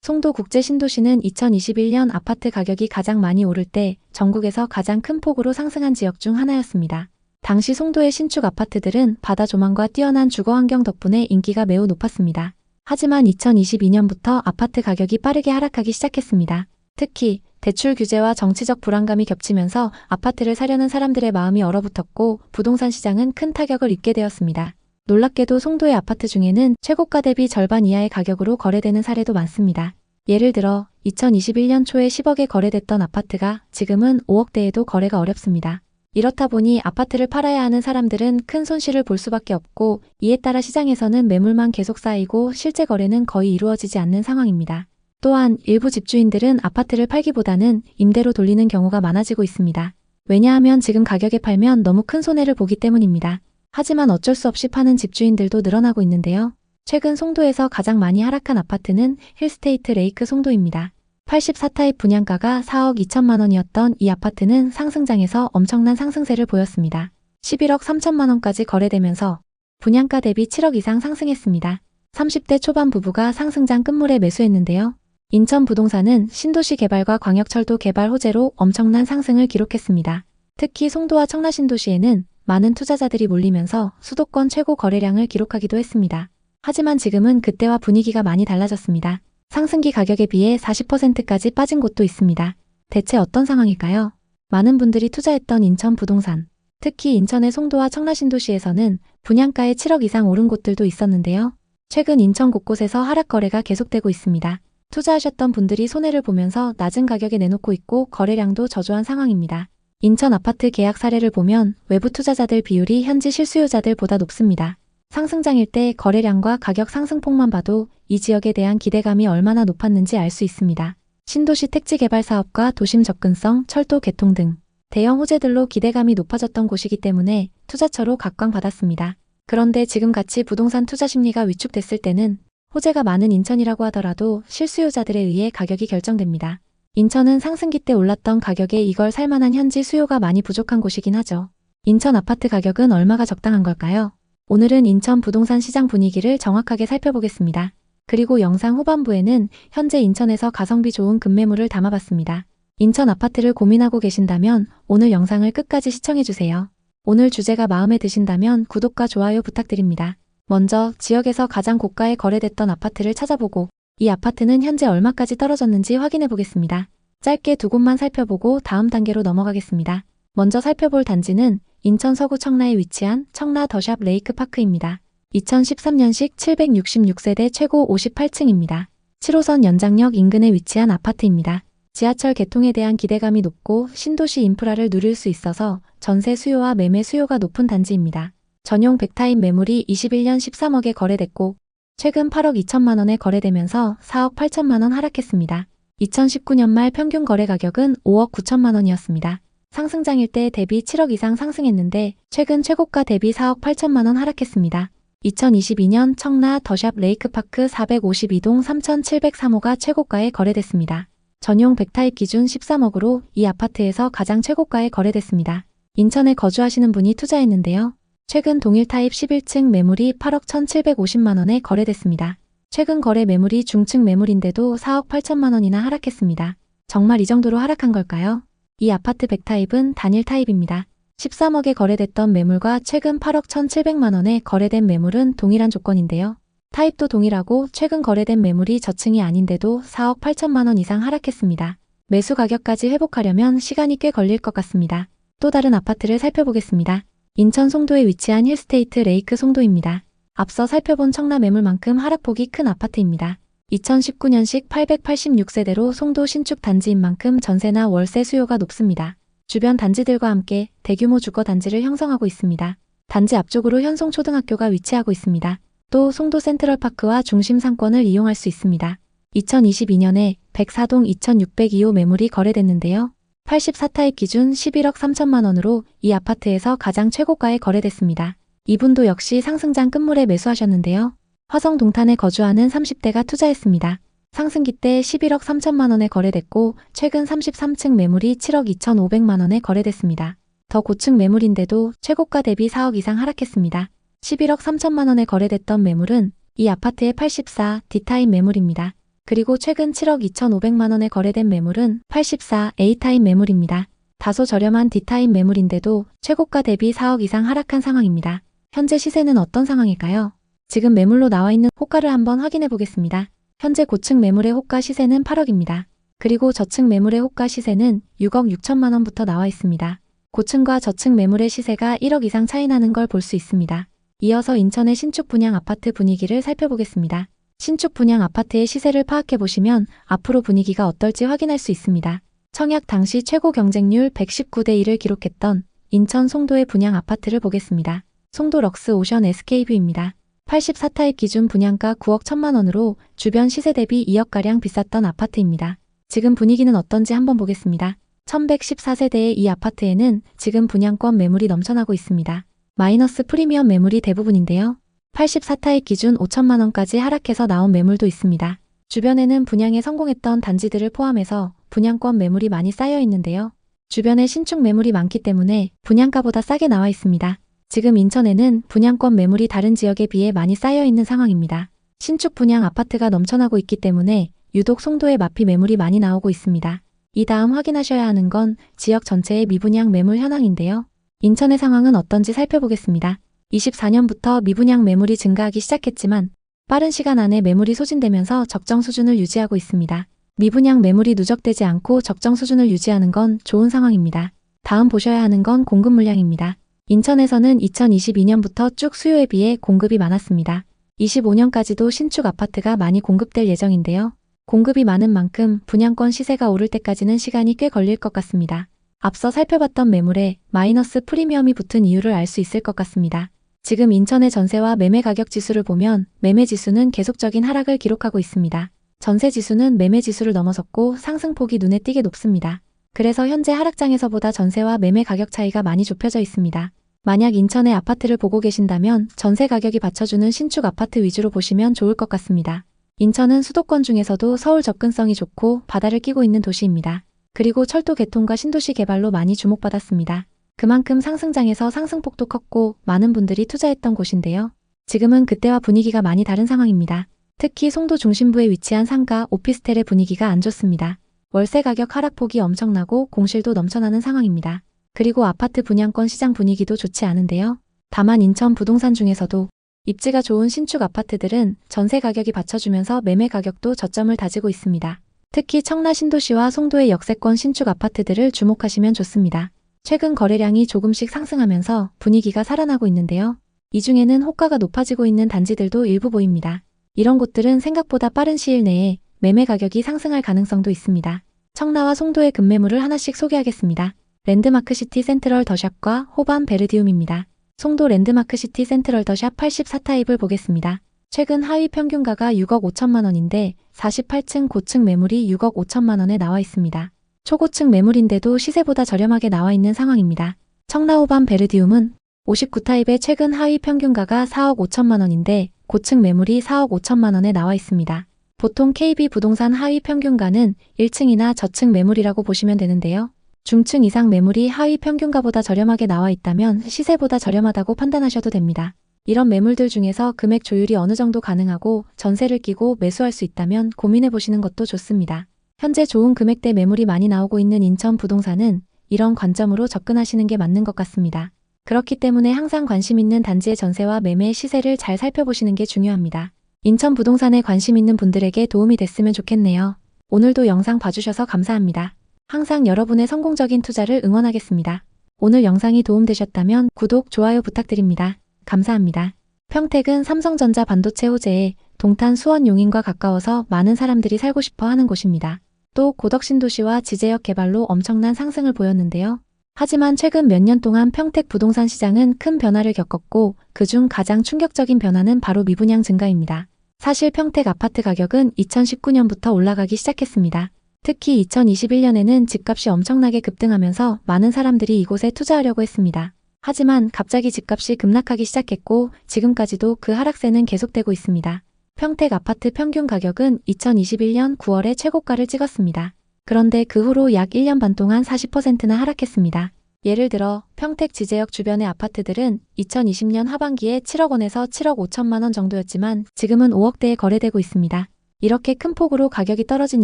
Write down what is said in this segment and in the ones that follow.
송도 국제신도시는 2021년 아파트 가격이 가장 많이 오를 때 전국에서 가장 큰 폭으로 상승한 지역 중 하나였습니다. 당시 송도의 신축 아파트들은 바다 조망과 뛰어난 주거 환경 덕분에 인기가 매우 높았습니다. 하지만 2022년부터 아파트 가격이 빠르게 하락하기 시작했습니다. 특히 대출 규제와 정치적 불안감이 겹치면서 아파트를 사려는 사람들의 마음이 얼어붙었고 부동산 시장은 큰 타격을 입게 되었습니다. 놀랍게도 송도의 아파트 중에는 최고가 대비 절반 이하의 가격으로 거래되는 사례도 많습니다. 예를 들어 2021년 초에 10억에 거래됐던 아파트가 지금은 5억대에도 거래가 어렵습니다. 이렇다 보니 아파트를 팔아야 하는 사람들은 큰 손실을 볼 수밖에 없고 이에 따라 시장에서는 매물만 계속 쌓이고 실제 거래는 거의 이루어지지 않는 상황입니다. 또한 일부 집주인들은 아파트를 팔기보다는 임대로 돌리는 경우가 많아지고 있습니다. 왜냐하면 지금 가격에 팔면 너무 큰 손해를 보기 때문입니다. 하지만 어쩔 수 없이 파는 집주인들도 늘어나고 있는데요. 최근 송도에서 가장 많이 하락한 아파트는 힐스테이트 레이크 송도입니다. 84타입 분양가가 4억 2천만 원이었던 이 아파트는 상승장에서 엄청난 상승세를 보였습니다. 11억 3천만 원까지 거래되면서 분양가 대비 7억 이상 상승했습니다. 30대 초반 부부가 상승장 끝물에 매수했는데요. 인천 부동산은 신도시 개발과 광역철도 개발 호재로 엄청난 상승을 기록했습니다. 특히 송도와 청라신도시에는 많은 투자자들이 몰리면서 수도권 최고 거래량을 기록하기도 했습니다. 하지만 지금은 그때와 분위기가 많이 달라졌습니다. 상승기 가격에 비해 40%까지 빠진 곳도 있습니다. 대체 어떤 상황일까요? 많은 분들이 투자했던 인천 부동산, 특히 인천의 송도와 청라신도시에서는 분양가에 7억 이상 오른 곳들도 있었는데요. 최근 인천 곳곳에서 하락 거래가 계속되고 있습니다. 투자하셨던 분들이 손해를 보면서 낮은 가격에 내놓고 있고 거래량도 저조한 상황입니다. 인천 아파트 계약 사례를 보면 외부 투자자들 비율이 현지 실수요자들보다 높습니다. 상승장일 때 거래량과 가격 상승폭만 봐도 이 지역에 대한 기대감이 얼마나 높았는지 알 수 있습니다. 신도시 택지 개발 사업과 도심 접근성, 철도 개통 등 대형 호재들로 기대감이 높아졌던 곳이기 때문에 투자처로 각광받았습니다. 그런데 지금같이 부동산 투자 심리가 위축됐을 때는 호재가 많은 인천이라고 하더라도 실수요자들에 의해 가격이 결정됩니다. 인천은 상승기 때 올랐던 가격에 이걸 살만한 현지 수요가 많이 부족한 곳이긴 하죠. 인천 아파트 가격은 얼마가 적당한 걸까요? 오늘은 인천 부동산 시장 분위기를 정확하게 살펴보겠습니다. 그리고 영상 후반부에는 현재 인천에서 가성비 좋은 급매물을 담아봤습니다. 인천 아파트를 고민하고 계신다면 오늘 영상을 끝까지 시청해주세요. 오늘 주제가 마음에 드신다면 구독과 좋아요 부탁드립니다. 먼저 지역에서 가장 고가에 거래됐던 아파트를 찾아보고 이 아파트는 현재 얼마까지 떨어졌는지 확인해 보겠습니다. 짧게 두 곳만 살펴보고 다음 단계로 넘어가겠습니다. 먼저 살펴볼 단지는 인천 서구 청라에 위치한 청라 더샵 레이크파크입니다. 2013년식 766세대 최고 58층입니다. 7호선 연장역 인근에 위치한 아파트입니다. 지하철 개통에 대한 기대감이 높고 신도시 인프라를 누릴 수 있어서 전세 수요와 매매 수요가 높은 단지입니다. 전용 100타입 매물이 21년 13억에 거래됐고 최근 8억 2천만 원에 거래되면서 4억 8천만 원 하락했습니다. 2019년 말 평균 거래 가격은 5억 9천만 원이었습니다. 상승장일 때 대비 7억 이상 상승했는데 최근 최고가 대비 4억 8천만 원 하락했습니다. 2022년 청라 더샵 레이크파크 452동 3703호가 최고가에 거래됐습니다. 전용 100타입 기준 13억으로 이 아파트에서 가장 최고가에 거래됐습니다. 인천에 거주하시는 분이 투자했는데요. 최근 동일 타입 11층 매물이 8억 1,750만 원에 거래됐습니다. 최근 거래 매물이 중층 매물인데도 4억 8천만 원이나 하락했습니다. 정말 이 정도로 하락한 걸까요? 이 아파트 100타입은 단일 타입입니다. 13억에 거래됐던 매물과 최근 8억 1,700만 원에 거래된 매물은 동일한 조건인데요. 타입도 동일하고 최근 거래된 매물이 저층이 아닌데도 4억 8천만 원 이상 하락했습니다. 매수 가격까지 회복하려면 시간이 꽤 걸릴 것 같습니다. 또 다른 아파트를 살펴보겠습니다. 인천 송도에 위치한 힐스테이트 레이크 송도입니다. 앞서 살펴본 청라 매물만큼 하락폭이 큰 아파트입니다. 2019년식 886세대로 송도 신축 단지인 만큼 전세나 월세 수요가 높습니다. 주변 단지들과 함께 대규모 주거 단지를 형성하고 있습니다. 단지 앞쪽으로 현송초등학교가 위치하고 있습니다. 또 송도 센트럴파크와 중심 상권을 이용할 수 있습니다. 2022년에 104동 2602호 매물이 거래됐는데요. 84타입 기준 11억 3천만 원으로 이 아파트에서 가장 최고가에 거래됐습니다. 이분도 역시 상승장 끝물에 매수하셨는데요. 화성 동탄에 거주하는 30대가 투자했습니다. 상승기 때 11억 3천만 원에 거래됐고 최근 33층 매물이 7억 2,500만 원에 거래됐습니다. 더 고층 매물인데도 최고가 대비 4억 이상 하락했습니다. 11억 3천만 원에 거래됐던 매물은 이 아파트의 84 D타입 매물입니다. 그리고 최근 7억 2,500만 원에 거래된 매물은 84 A타입 매물입니다. 다소 저렴한 D타입 매물인데도 최고가 대비 4억 이상 하락한 상황입니다. 현재 시세는 어떤 상황일까요? 지금 매물로 나와 있는 호가를 한번 확인해 보겠습니다. 현재 고층 매물의 호가 시세는 8억입니다. 그리고 저층 매물의 호가 시세는 6억 6천만 원부터 나와 있습니다. 고층과 저층 매물의 시세가 1억 이상 차이 나는 걸 볼 수 있습니다. 이어서 인천의 신축 분양 아파트 분위기를 살펴보겠습니다. 신축 분양 아파트의 시세를 파악해 보시면 앞으로 분위기가 어떨지 확인할 수 있습니다. 청약 당시 최고 경쟁률 119대 1을 기록했던 인천 송도의 분양 아파트를 보겠습니다. 송도 럭스 오션 SK뷰입니다. 84타입 기준 분양가 9억 1천만 원으로 주변 시세 대비 2억가량 비쌌던 아파트입니다. 지금 분위기는 어떤지 한번 보겠습니다. 1114세대의 이 아파트에는 지금 분양권 매물이 넘쳐나고 있습니다. 마이너스 프리미엄 매물이 대부분인데요. 84타입 기준 5천만 원까지 하락해서 나온 매물도 있습니다. 주변에는 분양에 성공했던 단지들을 포함해서 분양권 매물이 많이 쌓여 있는데요. 주변에 신축 매물이 많기 때문에 분양가보다 싸게 나와 있습니다. 지금 인천에는 분양권 매물이 다른 지역에 비해 많이 쌓여 있는 상황입니다. 신축 분양 아파트가 넘쳐나고 있기 때문에 유독 송도에 마피 매물이 많이 나오고 있습니다. 이 다음 확인하셔야 하는 건 지역 전체의 미분양 매물 현황인데요. 인천의 상황은 어떤지 살펴보겠습니다. 24년부터 미분양 매물이 증가하기 시작했지만 빠른 시간 안에 매물이 소진되면서 적정 수준을 유지하고 있습니다. 미분양 매물이 누적되지 않고 적정 수준을 유지하는 건 좋은 상황입니다. 다음 보셔야 하는 건 공급 물량입니다. 인천에서는 2022년부터 쭉 수요에 비해 공급이 많았습니다. 25년까지도 신축 아파트가 많이 공급될 예정인데요. 공급이 많은 만큼 분양권 시세가 오를 때까지는 시간이 꽤 걸릴 것 같습니다. 앞서 살펴봤던 매물에 마이너스 프리미엄이 붙은 이유를 알 수 있을 것 같습니다. 지금 인천의 전세와 매매 가격 지수를 보면 매매 지수는 계속적인 하락을 기록하고 있습니다. 전세 지수는 매매 지수를 넘어섰고 상승폭이 눈에 띄게 높습니다. 그래서 현재 하락장에서보다 전세와 매매 가격 차이가 많이 좁혀져 있습니다. 만약 인천의 아파트를 보고 계신다면 전세 가격이 받쳐주는 신축 아파트 위주로 보시면 좋을 것 같습니다. 인천은 수도권 중에서도 서울 접근성이 좋고 바다를 끼고 있는 도시입니다. 그리고 철도 개통과 신도시 개발로 많이 주목받았습니다. 그만큼 상승장에서 상승폭도 컸고 많은 분들이 투자했던 곳인데요. 지금은 그때와 분위기가 많이 다른 상황입니다. 특히 송도 중심부에 위치한 상가, 오피스텔의 분위기가 안 좋습니다. 월세 가격 하락폭이 엄청나고 공실도 넘쳐나는 상황입니다. 그리고 아파트 분양권 시장 분위기도 좋지 않은데요. 다만 인천 부동산 중에서도 입지가 좋은 신축 아파트들은 전세 가격이 받쳐주면서 매매 가격도 저점을 다지고 있습니다. 특히 청라 신도시와 송도의 역세권 신축 아파트들을 주목하시면 좋습니다. 최근 거래량이 조금씩 상승하면서 분위기가 살아나고 있는데요. 이 중에는 호가가 높아지고 있는 단지들도 일부 보입니다. 이런 곳들은 생각보다 빠른 시일 내에 매매 가격이 상승할 가능성도 있습니다. 청라와 송도의 급매물을 하나씩 소개하겠습니다. 랜드마크시티 센트럴 더샵과 호반 베르디움입니다. 송도 랜드마크시티 센트럴 더샵 84타입을 보겠습니다. 최근 하위 평균가가 6억 5천만 원인데 48층 고층 매물이 6억 5천만 원에 나와 있습니다. 초고층 매물인데도 시세보다 저렴하게 나와 있는 상황입니다. 청라호반 베르디움은 59타입의 최근 하위 평균가가 4억 5천만 원인데 고층 매물이 4억 5천만 원에 나와 있습니다. 보통 KB 부동산 하위 평균가는 1층이나 저층 매물이라고 보시면 되는데요. 중층 이상 매물이 하위 평균가보다 저렴하게 나와 있다면 시세보다 저렴하다고 판단하셔도 됩니다. 이런 매물들 중에서 금액 조율이 어느 정도 가능하고 전세를 끼고 매수할 수 있다면 고민해 보시는 것도 좋습니다. 현재 좋은 금액대 매물이 많이 나오고 있는 인천 부동산은 이런 관점으로 접근하시는 게 맞는 것 같습니다. 그렇기 때문에 항상 관심 있는 단지의 전세와 매매의 시세를 잘 살펴보시는 게 중요합니다. 인천 부동산에 관심 있는 분들에게 도움이 됐으면 좋겠네요. 오늘도 영상 봐주셔서 감사합니다. 항상 여러분의 성공적인 투자를 응원하겠습니다. 오늘 영상이 도움되셨다면 구독, 좋아요 부탁드립니다. 감사합니다. 평택은 삼성전자 반도체 호재에 동탄 수원 용인과 가까워서 많은 사람들이 살고 싶어 하는 곳입니다. 또 고덕신도시와 지제역 개발로 엄청난 상승을 보였는데요. 하지만 최근 몇 년 동안 평택 부동산 시장은 큰 변화를 겪었고 그중 가장 충격적인 변화는 바로 미분양 증가입니다. 사실 평택 아파트 가격은 2019년부터 올라가기 시작했습니다. 특히 2021년에는 집값이 엄청나게 급등하면서 많은 사람들이 이곳에 투자하려고 했습니다. 하지만 갑자기 집값이 급락하기 시작했고 지금까지도 그 하락세는 계속되고 있습니다. 평택 아파트 평균 가격은 2021년 9월에 최고가를 찍었습니다. 그런데 그 후로 약 1년 반 동안 40%나 하락했습니다. 예를 들어 평택 지제역 주변의 아파트들은 2020년 하반기에 7억 원에서 7억 5천만 원 정도였지만 지금은 5억대에 거래되고 있습니다. 이렇게 큰 폭으로 가격이 떨어진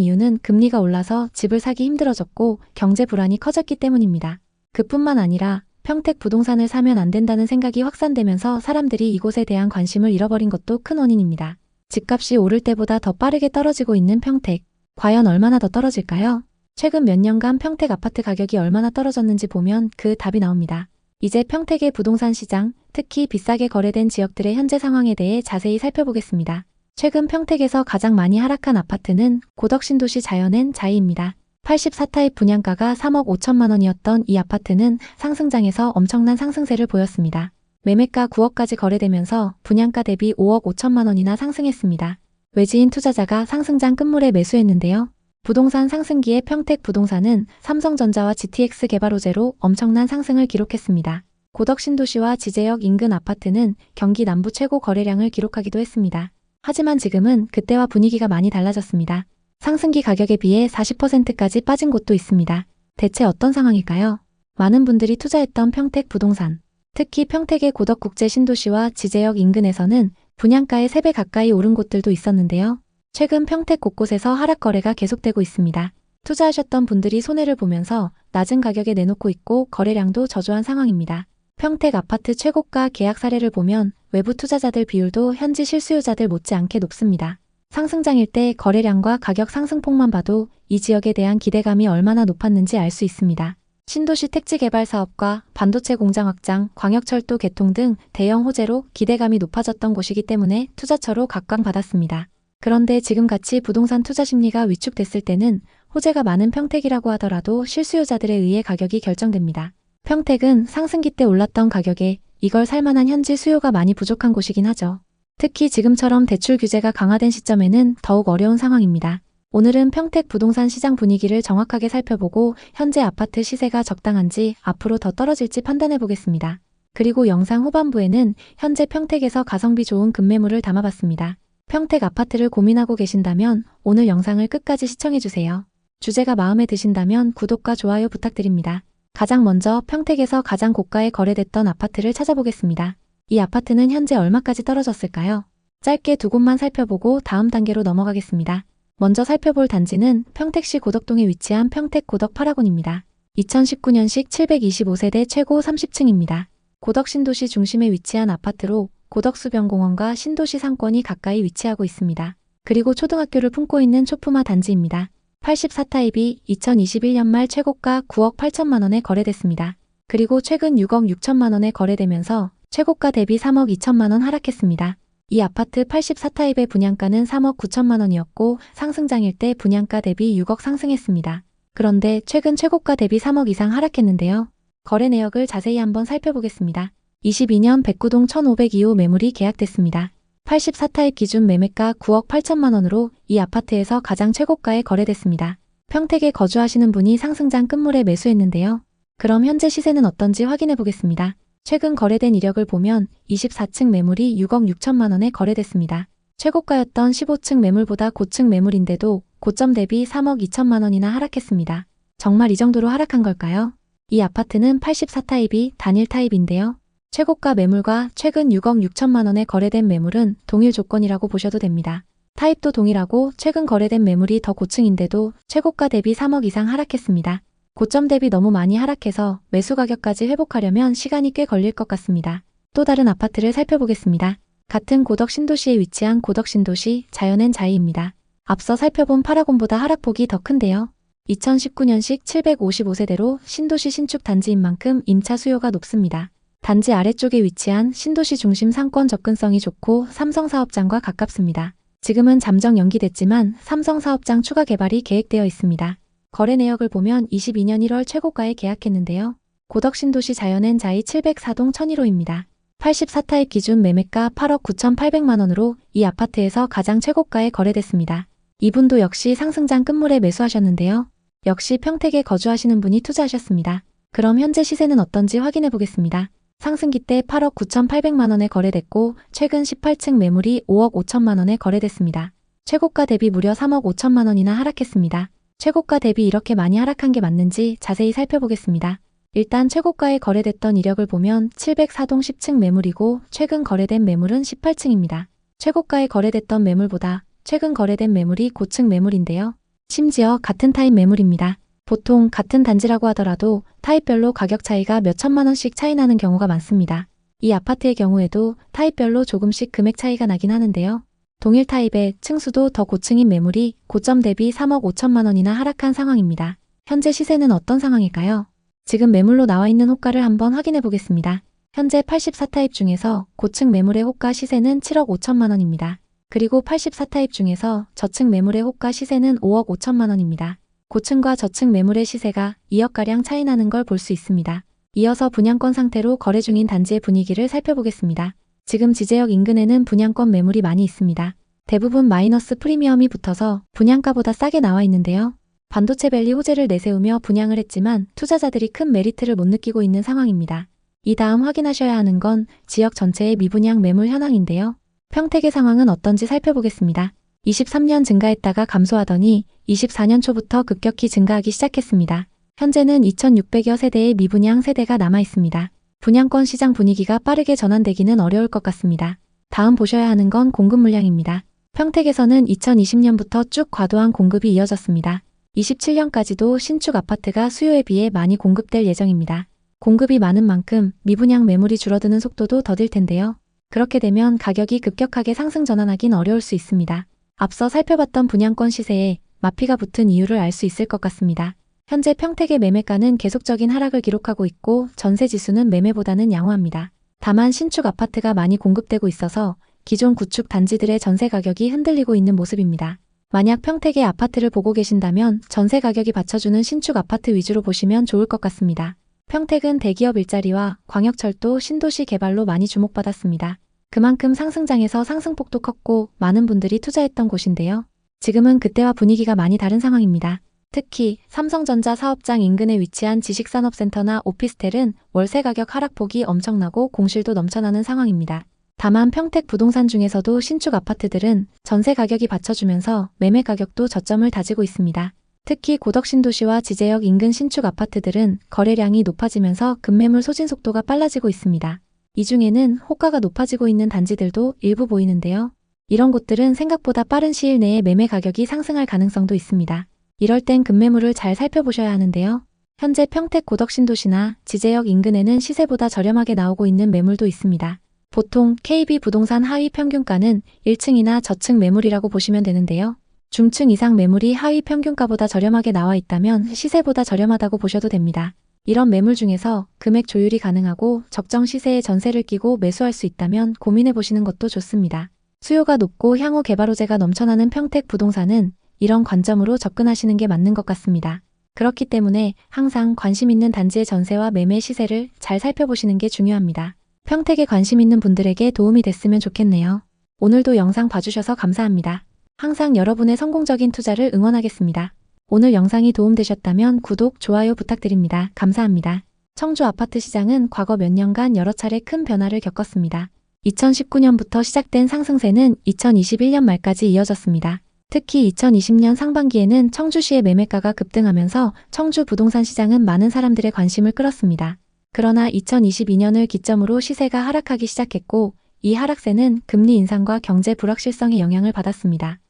이유는 금리가 올라서 집을 사기 힘들어졌고 경제 불안이 커졌기 때문입니다. 그뿐만 아니라 평택 부동산을 사면 안 된다는 생각이 확산되면서 사람들이 이곳에 대한 관심을 잃어버린 것도 큰 원인입니다. 집값이 오를 때보다 더 빠르게 떨어지고 있는 평택. 과연 얼마나 더 떨어질까요? 최근 몇 년간 평택 아파트 가격이 얼마나 떨어졌는지 보면 그 답이 나옵니다. 이제 평택의 부동산 시장, 특히 비싸게 거래된 지역들의 현재 상황에 대해 자세히 살펴보겠습니다. 최근 평택에서 가장 많이 하락한 아파트는 고덕신도시 자연엔 자이입니다. 84타입 분양가가 3억 5천만 원이었던 이 아파트는 상승장에서 엄청난 상승세를 보였습니다. 매매가 9억까지 거래되면서 분양가 대비 5억 5천만 원이나 상승했습니다. 외지인 투자자가 상승장 끝물에 매수했는데요. 부동산 상승기에 평택 부동산은 삼성전자와 GTX 개발 호재로 엄청난 상승을 기록했습니다. 고덕신도시와 지제역 인근 아파트는 경기 남부 최고 거래량을 기록하기도 했습니다. 하지만 지금은 그때와 분위기가 많이 달라졌습니다. 상승기 가격에 비해 40%까지 빠진 곳도 있습니다. 대체 어떤 상황일까요? 많은 분들이 투자했던 평택 부동산, 특히 평택의 고덕국제신도시와 지제역 인근에서는 분양가의 3배 가까이 오른 곳들도 있었는데요. 최근 평택 곳곳에서 하락 거래가 계속되고 있습니다. 투자하셨던 분들이 손해를 보면서 낮은 가격에 내놓고 있고 거래량도 저조한 상황입니다. 평택 아파트 최고가 계약 사례를 보면 외부 투자자들 비율도 현지 실수요자들 못지않게 높습니다. 상승장일 때 거래량과 가격 상승폭만 봐도 이 지역에 대한 기대감이 얼마나 높았는지 알 수 있습니다. 신도시 택지 개발 사업과 반도체 공장 확장, 광역철도 개통 등 대형 호재로 기대감이 높아졌던 곳이기 때문에 투자처로 각광받았습니다. 그런데 지금같이 부동산 투자 심리가 위축됐을 때는 호재가 많은 평택이라고 하더라도 실수요자들에 의해 가격이 결정됩니다. 평택은 상승기 때 올랐던 가격에 이걸 살만한 현지 수요가 많이 부족한 곳이긴 하죠. 특히 지금처럼 대출 규제가 강화된 시점에는 더욱 어려운 상황입니다. 오늘은 평택 부동산 시장 분위기를 정확하게 살펴보고 현재 아파트 시세가 적당한지 앞으로 더 떨어질지 판단해 보겠습니다. 그리고 영상 후반부에는 현재 평택에서 가성비 좋은 급매물을 담아봤습니다. 평택 아파트를 고민하고 계신다면 오늘 영상을 끝까지 시청해주세요. 주제가 마음에 드신다면 구독과 좋아요 부탁드립니다. 가장 먼저 평택에서 가장 고가에 거래됐던 아파트를 찾아보겠습니다. 이 아파트는 현재 얼마까지 떨어졌을까요? 짧게 두 곳만 살펴보고 다음 단계로 넘어가겠습니다. 먼저 살펴볼 단지는 평택시 고덕동에 위치한 평택 고덕 8학원입니다. 2019년식 725세대 최고 30층입니다. 고덕 신도시 중심에 위치한 아파트로 고덕수변공원과 신도시 상권이 가까이 위치하고 있습니다. 그리고 초등학교를 품고 있는 초품화 단지입니다. 84타입이 2021년 말 최고가 9억 8천만 원에 거래됐습니다. 그리고 최근 6억 6천만 원에 거래되면서 최고가 대비 3억 2천만 원 하락했습니다. 이 아파트 84타입의 분양가는 3억 9천만 원이었고 상승장일 때 분양가 대비 6억 상승했습니다. 그런데 최근 최고가 대비 3억 이상 하락했는데요. 거래 내역을 자세히 한번 살펴보겠습니다. 22년 백구동 1502호 매물이 계약됐습니다. 84타입 기준 매매가 9억 8천만 원으로 이 아파트에서 가장 최고가에 거래됐습니다. 평택에 거주하시는 분이 상승장 끝물에 매수했는데요. 그럼 현재 시세는 어떤지 확인해 보겠습니다. 최근 거래된 이력을 보면 24층 매물이 6억 6천만 원에 거래됐습니다. 최고가였던 15층 매물보다 고층 매물인데도 고점 대비 3억 2천만 원이나 하락했습니다. 정말 이 정도로 하락한 걸까요? 이 아파트는 84타입이 단일 타입인데요. 최고가 매물과 최근 6억 6천만 원에 거래된 매물은 동일 조건이라고 보셔도 됩니다. 타입도 동일하고 최근 거래된 매물이 더 고층인데도 최고가 대비 3억 이상 하락했습니다. 고점 대비 너무 많이 하락해서 매수 가격까지 회복하려면 시간이 꽤 걸릴 것 같습니다. 또 다른 아파트를 살펴보겠습니다. 같은 고덕 신도시에 위치한 고덕 신도시 자연엔 자이입니다. 앞서 살펴본 8학원보다 하락폭이 더 큰데요. 2019년식 755세대로 신도시 신축 단지인 만큼 임차 수요가 높습니다. 단지 아래쪽에 위치한 신도시 중심 상권 접근성이 좋고 삼성 사업장과 가깝습니다. 지금은 잠정 연기됐지만 삼성 사업장 추가 개발이 계획되어 있습니다. 거래 내역을 보면 22년 1월 최고가에 계약했는데요. 고덕 신도시 자연엔 자이 704동 1001호입니다. 84타입 기준 매매가 8억 9,800만 원으로 이 아파트에서 가장 최고가에 거래됐습니다. 이분도 역시 상승장 끝물에 매수하셨는데요. 역시 평택에 거주하시는 분이 투자하셨습니다. 그럼 현재 시세는 어떤지 확인해 보겠습니다. 상승기 때 8억 9,800만 원에 거래됐고 최근 18층 매물이 5억 5천만 원에 거래됐습니다. 최고가 대비 무려 3억 5천만 원이나 하락했습니다. 최고가 대비 이렇게 많이 하락한 게 맞는지 자세히 살펴보겠습니다. 일단 최고가에 거래됐던 이력을 보면 704동 10층 매물이고 최근 거래된 매물은 18층입니다. 최고가에 거래됐던 매물보다 최근 거래된 매물이 고층 매물인데요. 심지어 같은 타입 매물입니다. 보통 같은 단지라고 하더라도 타입별로 가격 차이가 몇 천만 원씩 차이 나는 경우가 많습니다. 이 아파트의 경우에도 타입별로 조금씩 금액 차이가 나긴 하는데요. 동일 타입의 층수도 더 고층인 매물이 고점 대비 3억 5천만 원이나 하락한 상황입니다. 현재 시세는 어떤 상황일까요? 지금 매물로 나와 있는 호가를 한번 확인해 보겠습니다. 현재 84타입 중에서 고층 매물의 호가 시세는 7억 5천만 원입니다. 그리고 84타입 중에서 저층 매물의 호가 시세는 5억 5천만 원입니다. 고층과 저층 매물의 시세가 2억가량 차이 나는 걸 볼 수 있습니다. 이어서 분양권 상태로 거래 중인 단지의 분위기를 살펴보겠습니다. 지금 지제역 인근에는 분양권 매물이 많이 있습니다. 대부분 마이너스 프리미엄이 붙어서 분양가보다 싸게 나와 있는데요. 반도체밸리 호재를 내세우며 분양을 했지만 투자자들이 큰 메리트를 못 느끼고 있는 상황입니다. 이 다음 확인하셔야 하는 건 지역 전체의 미분양 매물 현황인데요. 평택의 상황은 어떤지 살펴보겠습니다. 23년 증가했다가 감소하더니 24년 초부터 급격히 증가하기 시작했습니다. 현재는 2,600여 세대의 미분양 세대가 남아 있습니다. 분양권 시장 분위기가 빠르게 전환되기는 어려울 것 같습니다. 다음 보셔야 하는 건 공급 물량입니다. 평택에서는 2020년부터 쭉 과도한 공급이 이어졌습니다. 27년까지도 신축 아파트가 수요에 비해 많이 공급될 예정입니다. 공급이 많은 만큼 미분양 매물이 줄어드는 속도도 더딜 텐데요. 그렇게 되면 가격이 급격하게 상승 전환하긴 어려울 수 있습니다. 앞서 살펴봤던 분양권 시세에 마피가 붙은 이유를 알 수 있을 것 같습니다. 현재 평택의 매매가는 계속적인 하락을 기록하고 있고 전세 지수는 매매보다는 양호합니다. 다만 신축 아파트가 많이 공급되고 있어서 기존 구축 단지들의 전세 가격이 흔들리고 있는 모습입니다. 만약 평택의 아파트를 보고 계신다면 전세 가격이 받쳐주는 신축 아파트 위주로 보시면 좋을 것 같습니다. 평택은 대기업 일자리와 광역철도 신도시 개발로 많이 주목받았습니다. 그만큼 상승장에서 상승폭도 컸고 많은 분들이 투자했던 곳인데요. 지금은 그때와 분위기가 많이 다른 상황입니다. 특히 삼성전자 사업장 인근에 위치한 지식산업센터나 오피스텔은 월세 가격 하락폭이 엄청나고 공실도 넘쳐나는 상황입니다. 다만 평택 부동산 중에서도 신축 아파트들은 전세 가격이 받쳐주면서 매매 가격도 저점을 다지고 있습니다. 특히 고덕신도시와 지제역 인근 신축 아파트들은 거래량이 높아지면서 급매물 소진 속도가 빨라지고 있습니다. 이 중에는 호가가 높아지고 있는 단지들도 일부 보이는데요. 이런 곳들은 생각보다 빠른 시일 내에 매매 가격이 상승할 가능성도 있습니다. 이럴 땐 급매물을 잘 살펴보셔야 하는데요. 현재 평택 고덕신도시나 지제역 인근에는 시세보다 저렴하게 나오고 있는 매물도 있습니다. 보통 KB 부동산 하위 평균가는 1층이나 저층 매물이라고 보시면 되는데요. 중층 이상 매물이 하위 평균가보다 저렴하게 나와 있다면 시세보다 저렴하다고 보셔도 됩니다. 이런 매물 중에서 금액 조율이 가능하고 적정 시세에 전세를 끼고 매수할 수 있다면 고민해 보시는 것도 좋습니다. 수요가 높고 향후 개발 호재가 넘쳐나는 평택 부동산은 이런 관점으로 접근하시는 게 맞는 것 같습니다. 그렇기 때문에 항상 관심 있는 단지의 전세와 매매 시세를 잘 살펴보시는 게 중요합니다. 평택에 관심 있는 분들에게 도움이 됐으면 좋겠네요. 오늘도 영상 봐주셔서 감사합니다. 항상 여러분의 성공적인 투자를 응원하겠습니다. 오늘 영상이 도움되셨다면 구독, 좋아요 부탁드립니다. 감사합니다. 청주 아파트 시장은 과거 몇 년간 여러 차례 큰 변화를 겪었습니다. 2019년부터 시작된 상승세는 2021년 말까지 이어졌습니다. 특히 2020년 상반기에는 청주시의 매매가가 급등하면서 청주 부동산 시장은 많은 사람들의 관심을 끌었습니다. 그러나 2022년을 기점으로 시세가 하락하기 시작했고 이 하락세는 금리 인상과 경제 불확실성의 영향을 받았습니다.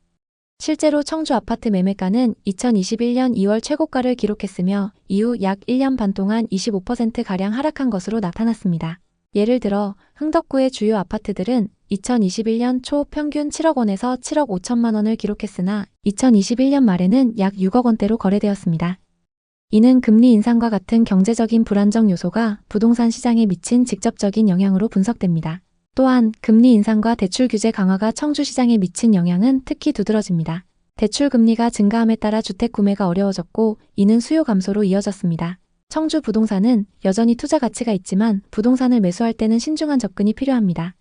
실제로 청주 아파트 매매가는 2021년 2월 최고가를 기록했으며 이후 약 1년 반 동안 25%가량 하락한 것으로 나타났습니다. 예를 들어 흥덕구의 주요 아파트들은 2021년 초 평균 7억 원에서 7억 5천만 원을 기록했으나 2021년 말에는 약 6억 원대로 거래되었습니다. 이는 금리 인상과 같은 경제적인 불안정 요소가 부동산 시장에 미친 직접적인 영향으로 분석됩니다. 또한 금리 인상과 대출 규제 강화가 청주 시장에 미친 영향은 특히 두드러집니다. 대출 금리가 증가함에 따라 주택 구매가 어려워졌고 이는 수요 감소로 이어졌습니다. 청주 부동산은 여전히 투자 가치가 있지만 부동산을 매수할 때는 신중한 접근이 필요합니다.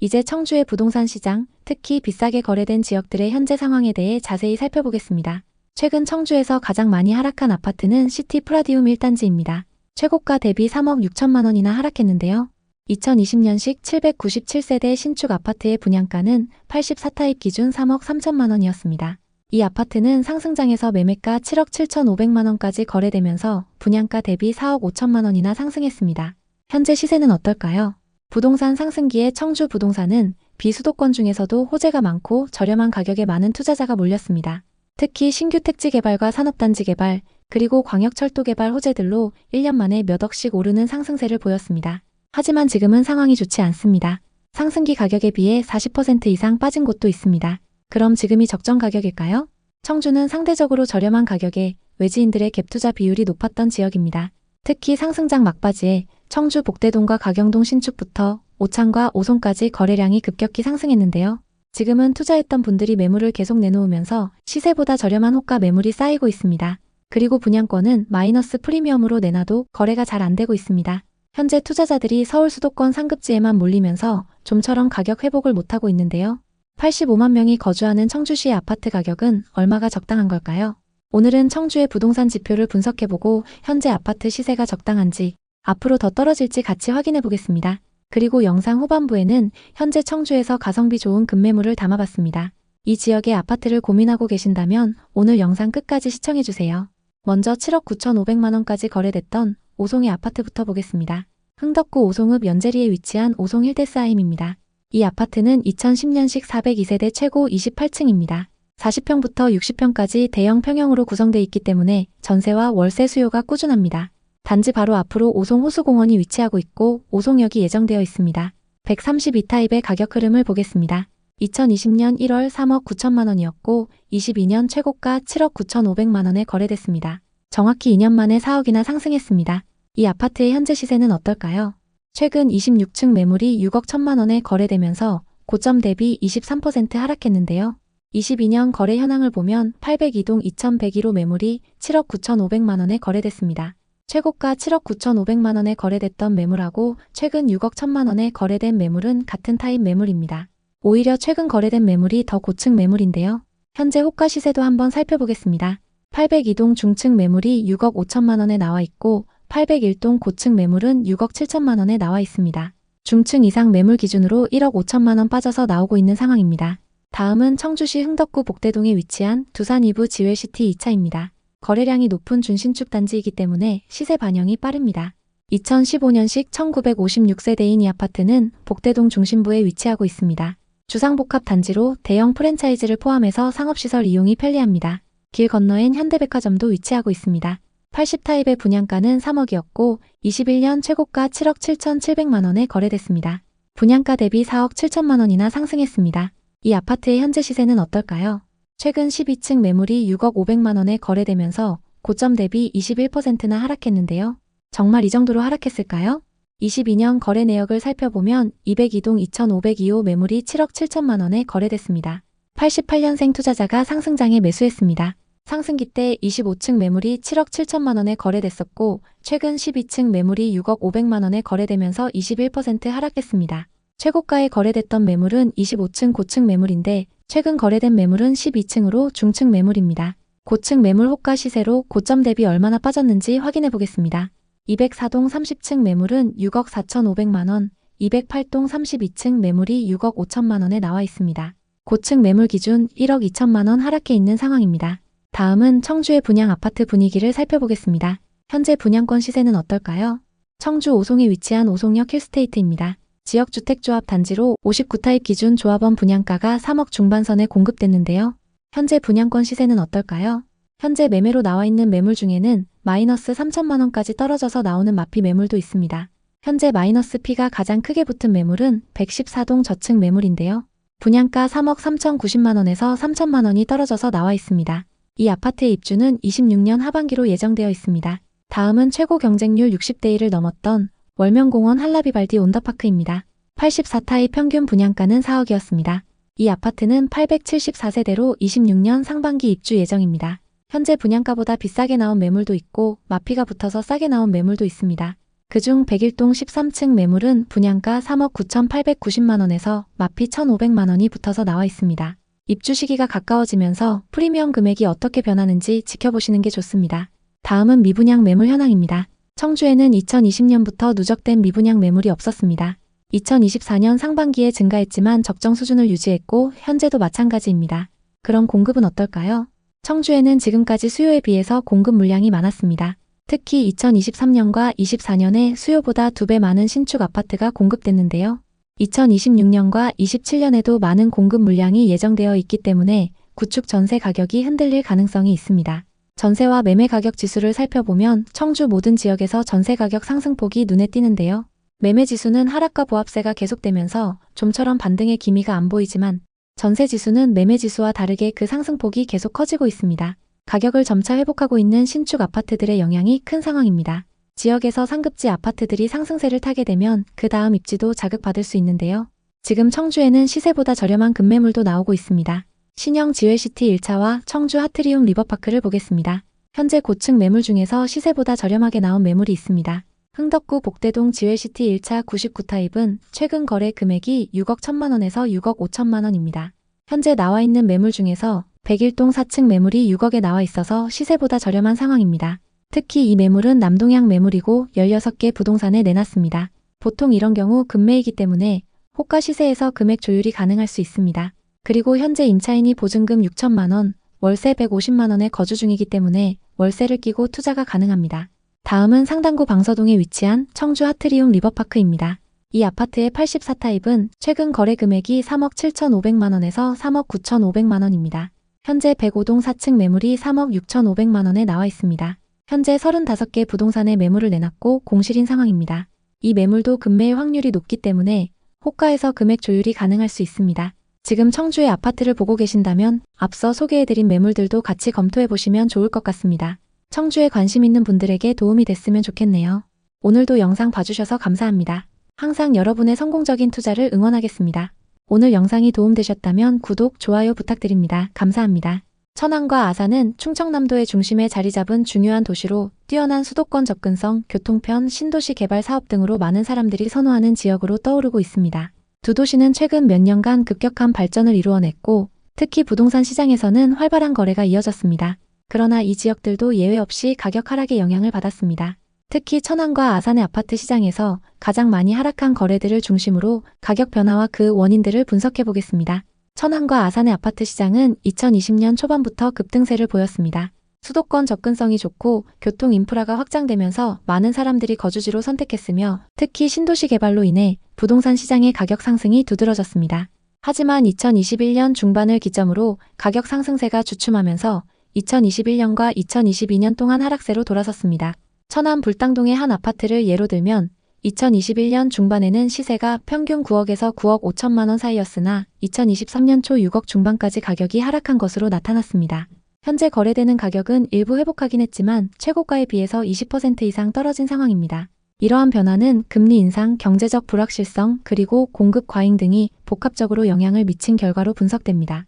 이제 청주의 부동산 시장, 특히 비싸게 거래된 지역들의 현재 상황에 대해 자세히 살펴보겠습니다. 최근 청주에서 가장 많이 하락한 아파트는 시티 프라디움 1단지입니다. 최고가 대비 3억 6천만 원이나 하락했는데요. 2020년식 797세대 신축 아파트의 분양가는 84타입 기준 3억 3천만 원이었습니다. 이 아파트는 상승장에서 매매가 7억 7,500만 원까지 거래되면서 분양가 대비 4억 5천만 원이나 상승했습니다. 현재 시세는 어떨까요? 부동산 상승기에 청주 부동산은 비수도권 중에서도 호재가 많고 저렴한 가격에 많은 투자자가 몰렸습니다. 특히 신규 택지 개발과 산업단지 개발, 그리고 광역철도 개발 호재들로 1년 만에 몇 억씩 오르는 상승세를 보였습니다. 하지만 지금은 상황이 좋지 않습니다. 상승기 가격에 비해 40% 이상 빠진 곳도 있습니다. 그럼 지금이 적정 가격일까요? 청주는 상대적으로 저렴한 가격에 외지인들의 갭투자 비율이 높았던 지역입니다. 특히 상승장 막바지에 청주 복대동과 가경동 신축부터 오창과 오송까지 거래량이 급격히 상승했는데요. 지금은 투자했던 분들이 매물을 계속 내놓으면서 시세보다 저렴한 호가 매물이 쌓이고 있습니다. 그리고 분양권은 마이너스 프리미엄으로 내놔도 거래가 잘 안 되고 있습니다. 현재 투자자들이 서울 수도권 상급지에만 몰리면서 좀처럼 가격 회복을 못하고 있는데요. 85만 명이 거주하는 청주시의 아파트 가격은 얼마가 적당한 걸까요? 오늘은 청주의 부동산 지표를 분석해보고 현재 아파트 시세가 적당한지, 앞으로 더 떨어질지 같이 확인해 보겠습니다. 그리고 영상 후반부에는 현재 청주에서 가성비 좋은 급매물을 담아봤습니다. 이 지역의 아파트를 고민하고 계신다면 오늘 영상 끝까지 시청해주세요. 먼저 7억 9,500만 원까지 거래됐던 오송의 아파트부터 보겠습니다. 흥덕구 오송읍 연재리에 위치한 오송 힐데스하임입니다. 이 아파트는 2010년식 402세대 최고 28층입니다. 40평부터 60평까지 대형 평형으로 구성되어 있기 때문에 전세와 월세 수요가 꾸준합니다. 단지 바로 앞으로 오송 호수공원이 위치하고 있고 오송역이 예정되어 있습니다. 132타입의 가격 흐름을 보겠습니다. 2020년 1월 3억 9천만 원이었고 22년 최고가 7억 9,500만 원에 거래됐습니다. 정확히 2년 만에 4억이나 상승했습니다. 이 아파트의 현재 시세는 어떨까요? 최근 26층 매물이 6억 1천만 원에 거래되면서 고점 대비 23% 하락했는데요. 22년 거래 현황을 보면 802동 2101호 매물이 7억 9,500만 원에 거래됐습니다. 최고가 7억 9,500만 원에 거래됐던 매물하고 최근 6억 1천만 원에 거래된 매물은 같은 타입 매물입니다. 오히려 최근 거래된 매물이 더 고층 매물인데요. 현재 호가 시세도 한번 살펴보겠습니다. 802동 중층 매물이 6억 5천만 원에 나와 있고 801동 고층 매물은 6억 7천만 원에 나와 있습니다. 중층 이상 매물 기준으로 1억 5천만 원 빠져서 나오고 있는 상황입니다. 다음은 청주시 흥덕구 복대동에 위치한 두산 이부 지웰시티 2차입니다. 거래량이 높은 준신축 단지이기 때문에 시세 반영이 빠릅니다. 2015년식 1956세대인 이 아파트는 복대동 중심부에 위치하고 있습니다. 주상복합 단지로 대형 프랜차이즈를 포함해서 상업시설 이용이 편리합니다. 길 건너엔 현대백화점도 위치하고 있습니다. 80타입의 분양가는 3억이었고 21년 최고가 7억 7,700만 원에 거래됐습니다. 분양가 대비 4억 7천만 원이나 상승했습니다. 이 아파트의 현재 시세는 어떨까요? 최근 12층 매물이 6억 500만 원에 거래되면서 고점 대비 21%나 하락했는데요. 정말 이 정도로 하락했을까요? 22년 거래 내역을 살펴보면 202동 2502호 매물이 7억 7천만 원에 거래됐습니다. 88년생 투자자가 상승장에 매수했습니다. 상승기 때 25층 매물이 7억 7천만 원에 거래됐었고 최근 12층 매물이 6억 500만 원에 거래되면서 21% 하락했습니다. 최고가에 거래됐던 매물은 25층 고층 매물인데 최근 거래된 매물은 12층으로 중층 매물입니다. 고층 매물 호가 시세로 고점 대비 얼마나 빠졌는지 확인해 보겠습니다. 204동 30층 매물은 6억 4,500만 원, 208동 32층 매물이 6억 5천만 원에 나와 있습니다. 고층 매물 기준 1억 2천만 원 하락해 있는 상황입니다. 다음은 청주의 분양 아파트 분위기를 살펴보겠습니다. 현재 분양권 시세는 어떨까요? 청주 오송에 위치한 오송역 힐스테이트입니다. 지역주택조합 단지로 59타입 기준 조합원 분양가가 3억 중반선에 공급됐는데요. 현재 분양권 시세는 어떨까요? 현재 매매로 나와 있는 매물 중에는 마이너스 3천만 원까지 떨어져서 나오는 마피 매물도 있습니다. 현재 마이너스 P가 가장 크게 붙은 매물은 114동 저층 매물인데요. 분양가 3억 3,090만 원에서 3천만 원이 떨어져서 나와 있습니다. 이 아파트의 입주는 26년 하반기로 예정되어 있습니다. 다음은 최고 경쟁률 60대 1을 넘었던 월명공원 한라비발디 온더파크입니다. 84타입 평균 분양가는 4억이었습니다. 이 아파트는 874세대로 26년 상반기 입주 예정입니다. 현재 분양가보다 비싸게 나온 매물도 있고 마피가 붙어서 싸게 나온 매물도 있습니다. 그중 101동 13층 매물은 분양가 3억 9,890만 원에서 마피 1,500만 원이 붙어서 나와 있습니다. 입주 시기가 가까워지면서 프리미엄 금액이 어떻게 변하는지 지켜보시는 게 좋습니다. 다음은 미분양 매물 현황입니다. 청주에는 2020년부터 누적된 미분양 매물이 없었습니다. 2024년 상반기에 증가했지만 적정 수준을 유지했고 현재도 마찬가지입니다. 그럼 공급은 어떨까요? 청주에는 지금까지 수요에 비해서 공급 물량이 많았습니다. 특히 2023년과 24년에 수요보다 2배 많은 신축 아파트가 공급됐는데요. 2026년과 27년에도 많은 공급 물량이 예정되어 있기 때문에 구축 전세 가격이 흔들릴 가능성이 있습니다. 전세와 매매 가격 지수를 살펴보면 청주 모든 지역에서 전세 가격 상승폭이 눈에 띄는데요. 매매 지수는 하락과 보합세가 계속되면서 좀처럼 반등의 기미가 안 보이지만 전세 지수는 매매 지수와 다르게 그 상승폭이 계속 커지고 있습니다. 가격을 점차 회복하고 있는 신축 아파트들의 영향이 큰 상황입니다. 지역에서 상급지 아파트들이 상승세를 타게 되면 그 다음 입지도 자극받을 수 있는데요. 지금 청주에는 시세보다 저렴한 급매물도 나오고 있습니다. 신형 지웰시티 1차와 청주 하트리움 리버파크를 보겠습니다. 현재 고층 매물 중에서 시세보다 저렴하게 나온 매물이 있습니다. 흥덕구 복대동 지웰시티 1차 99타입은 최근 거래 금액이 6억 1천만 원에서 6억 5천만 원입니다. 현재 나와 있는 매물 중에서 101동 4층 매물이 6억에 나와 있어서 시세보다 저렴한 상황입니다. 특히 이 매물은 남동향 매물이고 16개 부동산에 내놨습니다. 보통 이런 경우 급매이기 때문에 호가 시세에서 금액 조율이 가능할 수 있습니다. 그리고 현재 임차인이 보증금 6천만 원, 월세 150만 원에 거주 중이기 때문에 월세를 끼고 투자가 가능합니다. 다음은 상당구 방서동에 위치한 청주 하트리움 리버파크입니다. 이 아파트의 84타입은 최근 거래 금액이 3억 7천5백만 원에서 3억 9천5백만 원입니다. 현재 105동 4층 매물이 3억 6천5백만 원에 나와 있습니다. 현재 35개 부동산에 매물을 내놨고 공실인 상황입니다. 이 매물도 급매일 확률이 높기 때문에 호가에서 금액 조율이 가능할 수 있습니다. 지금 청주의 아파트를 보고 계신다면 앞서 소개해드린 매물들도 같이 검토해보시면 좋을 것 같습니다. 청주에 관심 있는 분들에게 도움이 됐으면 좋겠네요. 오늘도 영상 봐주셔서 감사합니다. 항상 여러분의 성공적인 투자를 응원하겠습니다. 오늘 영상이 도움되셨다면 구독, 좋아요 부탁드립니다. 감사합니다. 천안과 아산은 충청남도의 중심에 자리 잡은 중요한 도시로 뛰어난 수도권 접근성, 교통편, 신도시 개발 사업 등으로 많은 사람들이 선호하는 지역으로 떠오르고 있습니다. 두 도시는 최근 몇 년간 급격한 발전을 이루어냈고 특히 부동산 시장에서는 활발한 거래가 이어졌습니다. 그러나 이 지역들도 예외 없이 가격 하락의 영향을 받았습니다. 특히 천안과 아산의 아파트 시장에서 가장 많이 하락한 거래들을 중심으로 가격 변화와 그 원인들을 분석해 보겠습니다. 천안과 아산의 아파트 시장은 2020년 초반부터 급등세를 보였습니다. 수도권 접근성이 좋고 교통 인프라가 확장되면서 많은 사람들이 거주지로 선택했으며 특히 신도시 개발로 인해 부동산 시장의 가격 상승이 두드러졌습니다. 하지만 2021년 중반을 기점으로 가격 상승세가 주춤하면서 2021년과 2022년 동안 하락세로 돌아섰습니다. 천안 불당동의 한 아파트를 예로 들면 2021년 중반에는 시세가 평균 9억에서 9억 5천만 원 사이였으나 2023년 초 6억 중반까지 가격이 하락한 것으로 나타났습니다. 현재 거래되는 가격은 일부 회복하긴 했지만 최고가에 비해서 20% 이상 떨어진 상황입니다. 이러한 변화는 금리 인상, 경제적 불확실성, 그리고 공급 과잉 등이 복합적으로 영향을 미친 결과로 분석됩니다.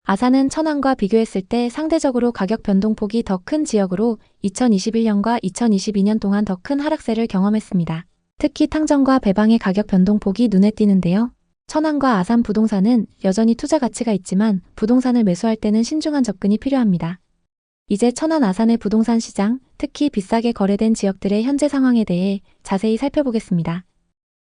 아산은 천안과 비교했을 때 상대적으로 가격 변동폭이 더 큰 지역으로 2021년과 2022년 동안 더 큰 하락세를 경험했습니다. 특히 탕정과 배방의 가격 변동폭이 눈에 띄는데요. 천안과 아산 부동산은 여전히 투자 가치가 있지만 부동산을 매수할 때는 신중한 접근이 필요합니다. 이제 천안 아산의 부동산 시장, 특히 비싸게 거래된 지역들의 현재 상황에 대해 자세히 살펴보겠습니다.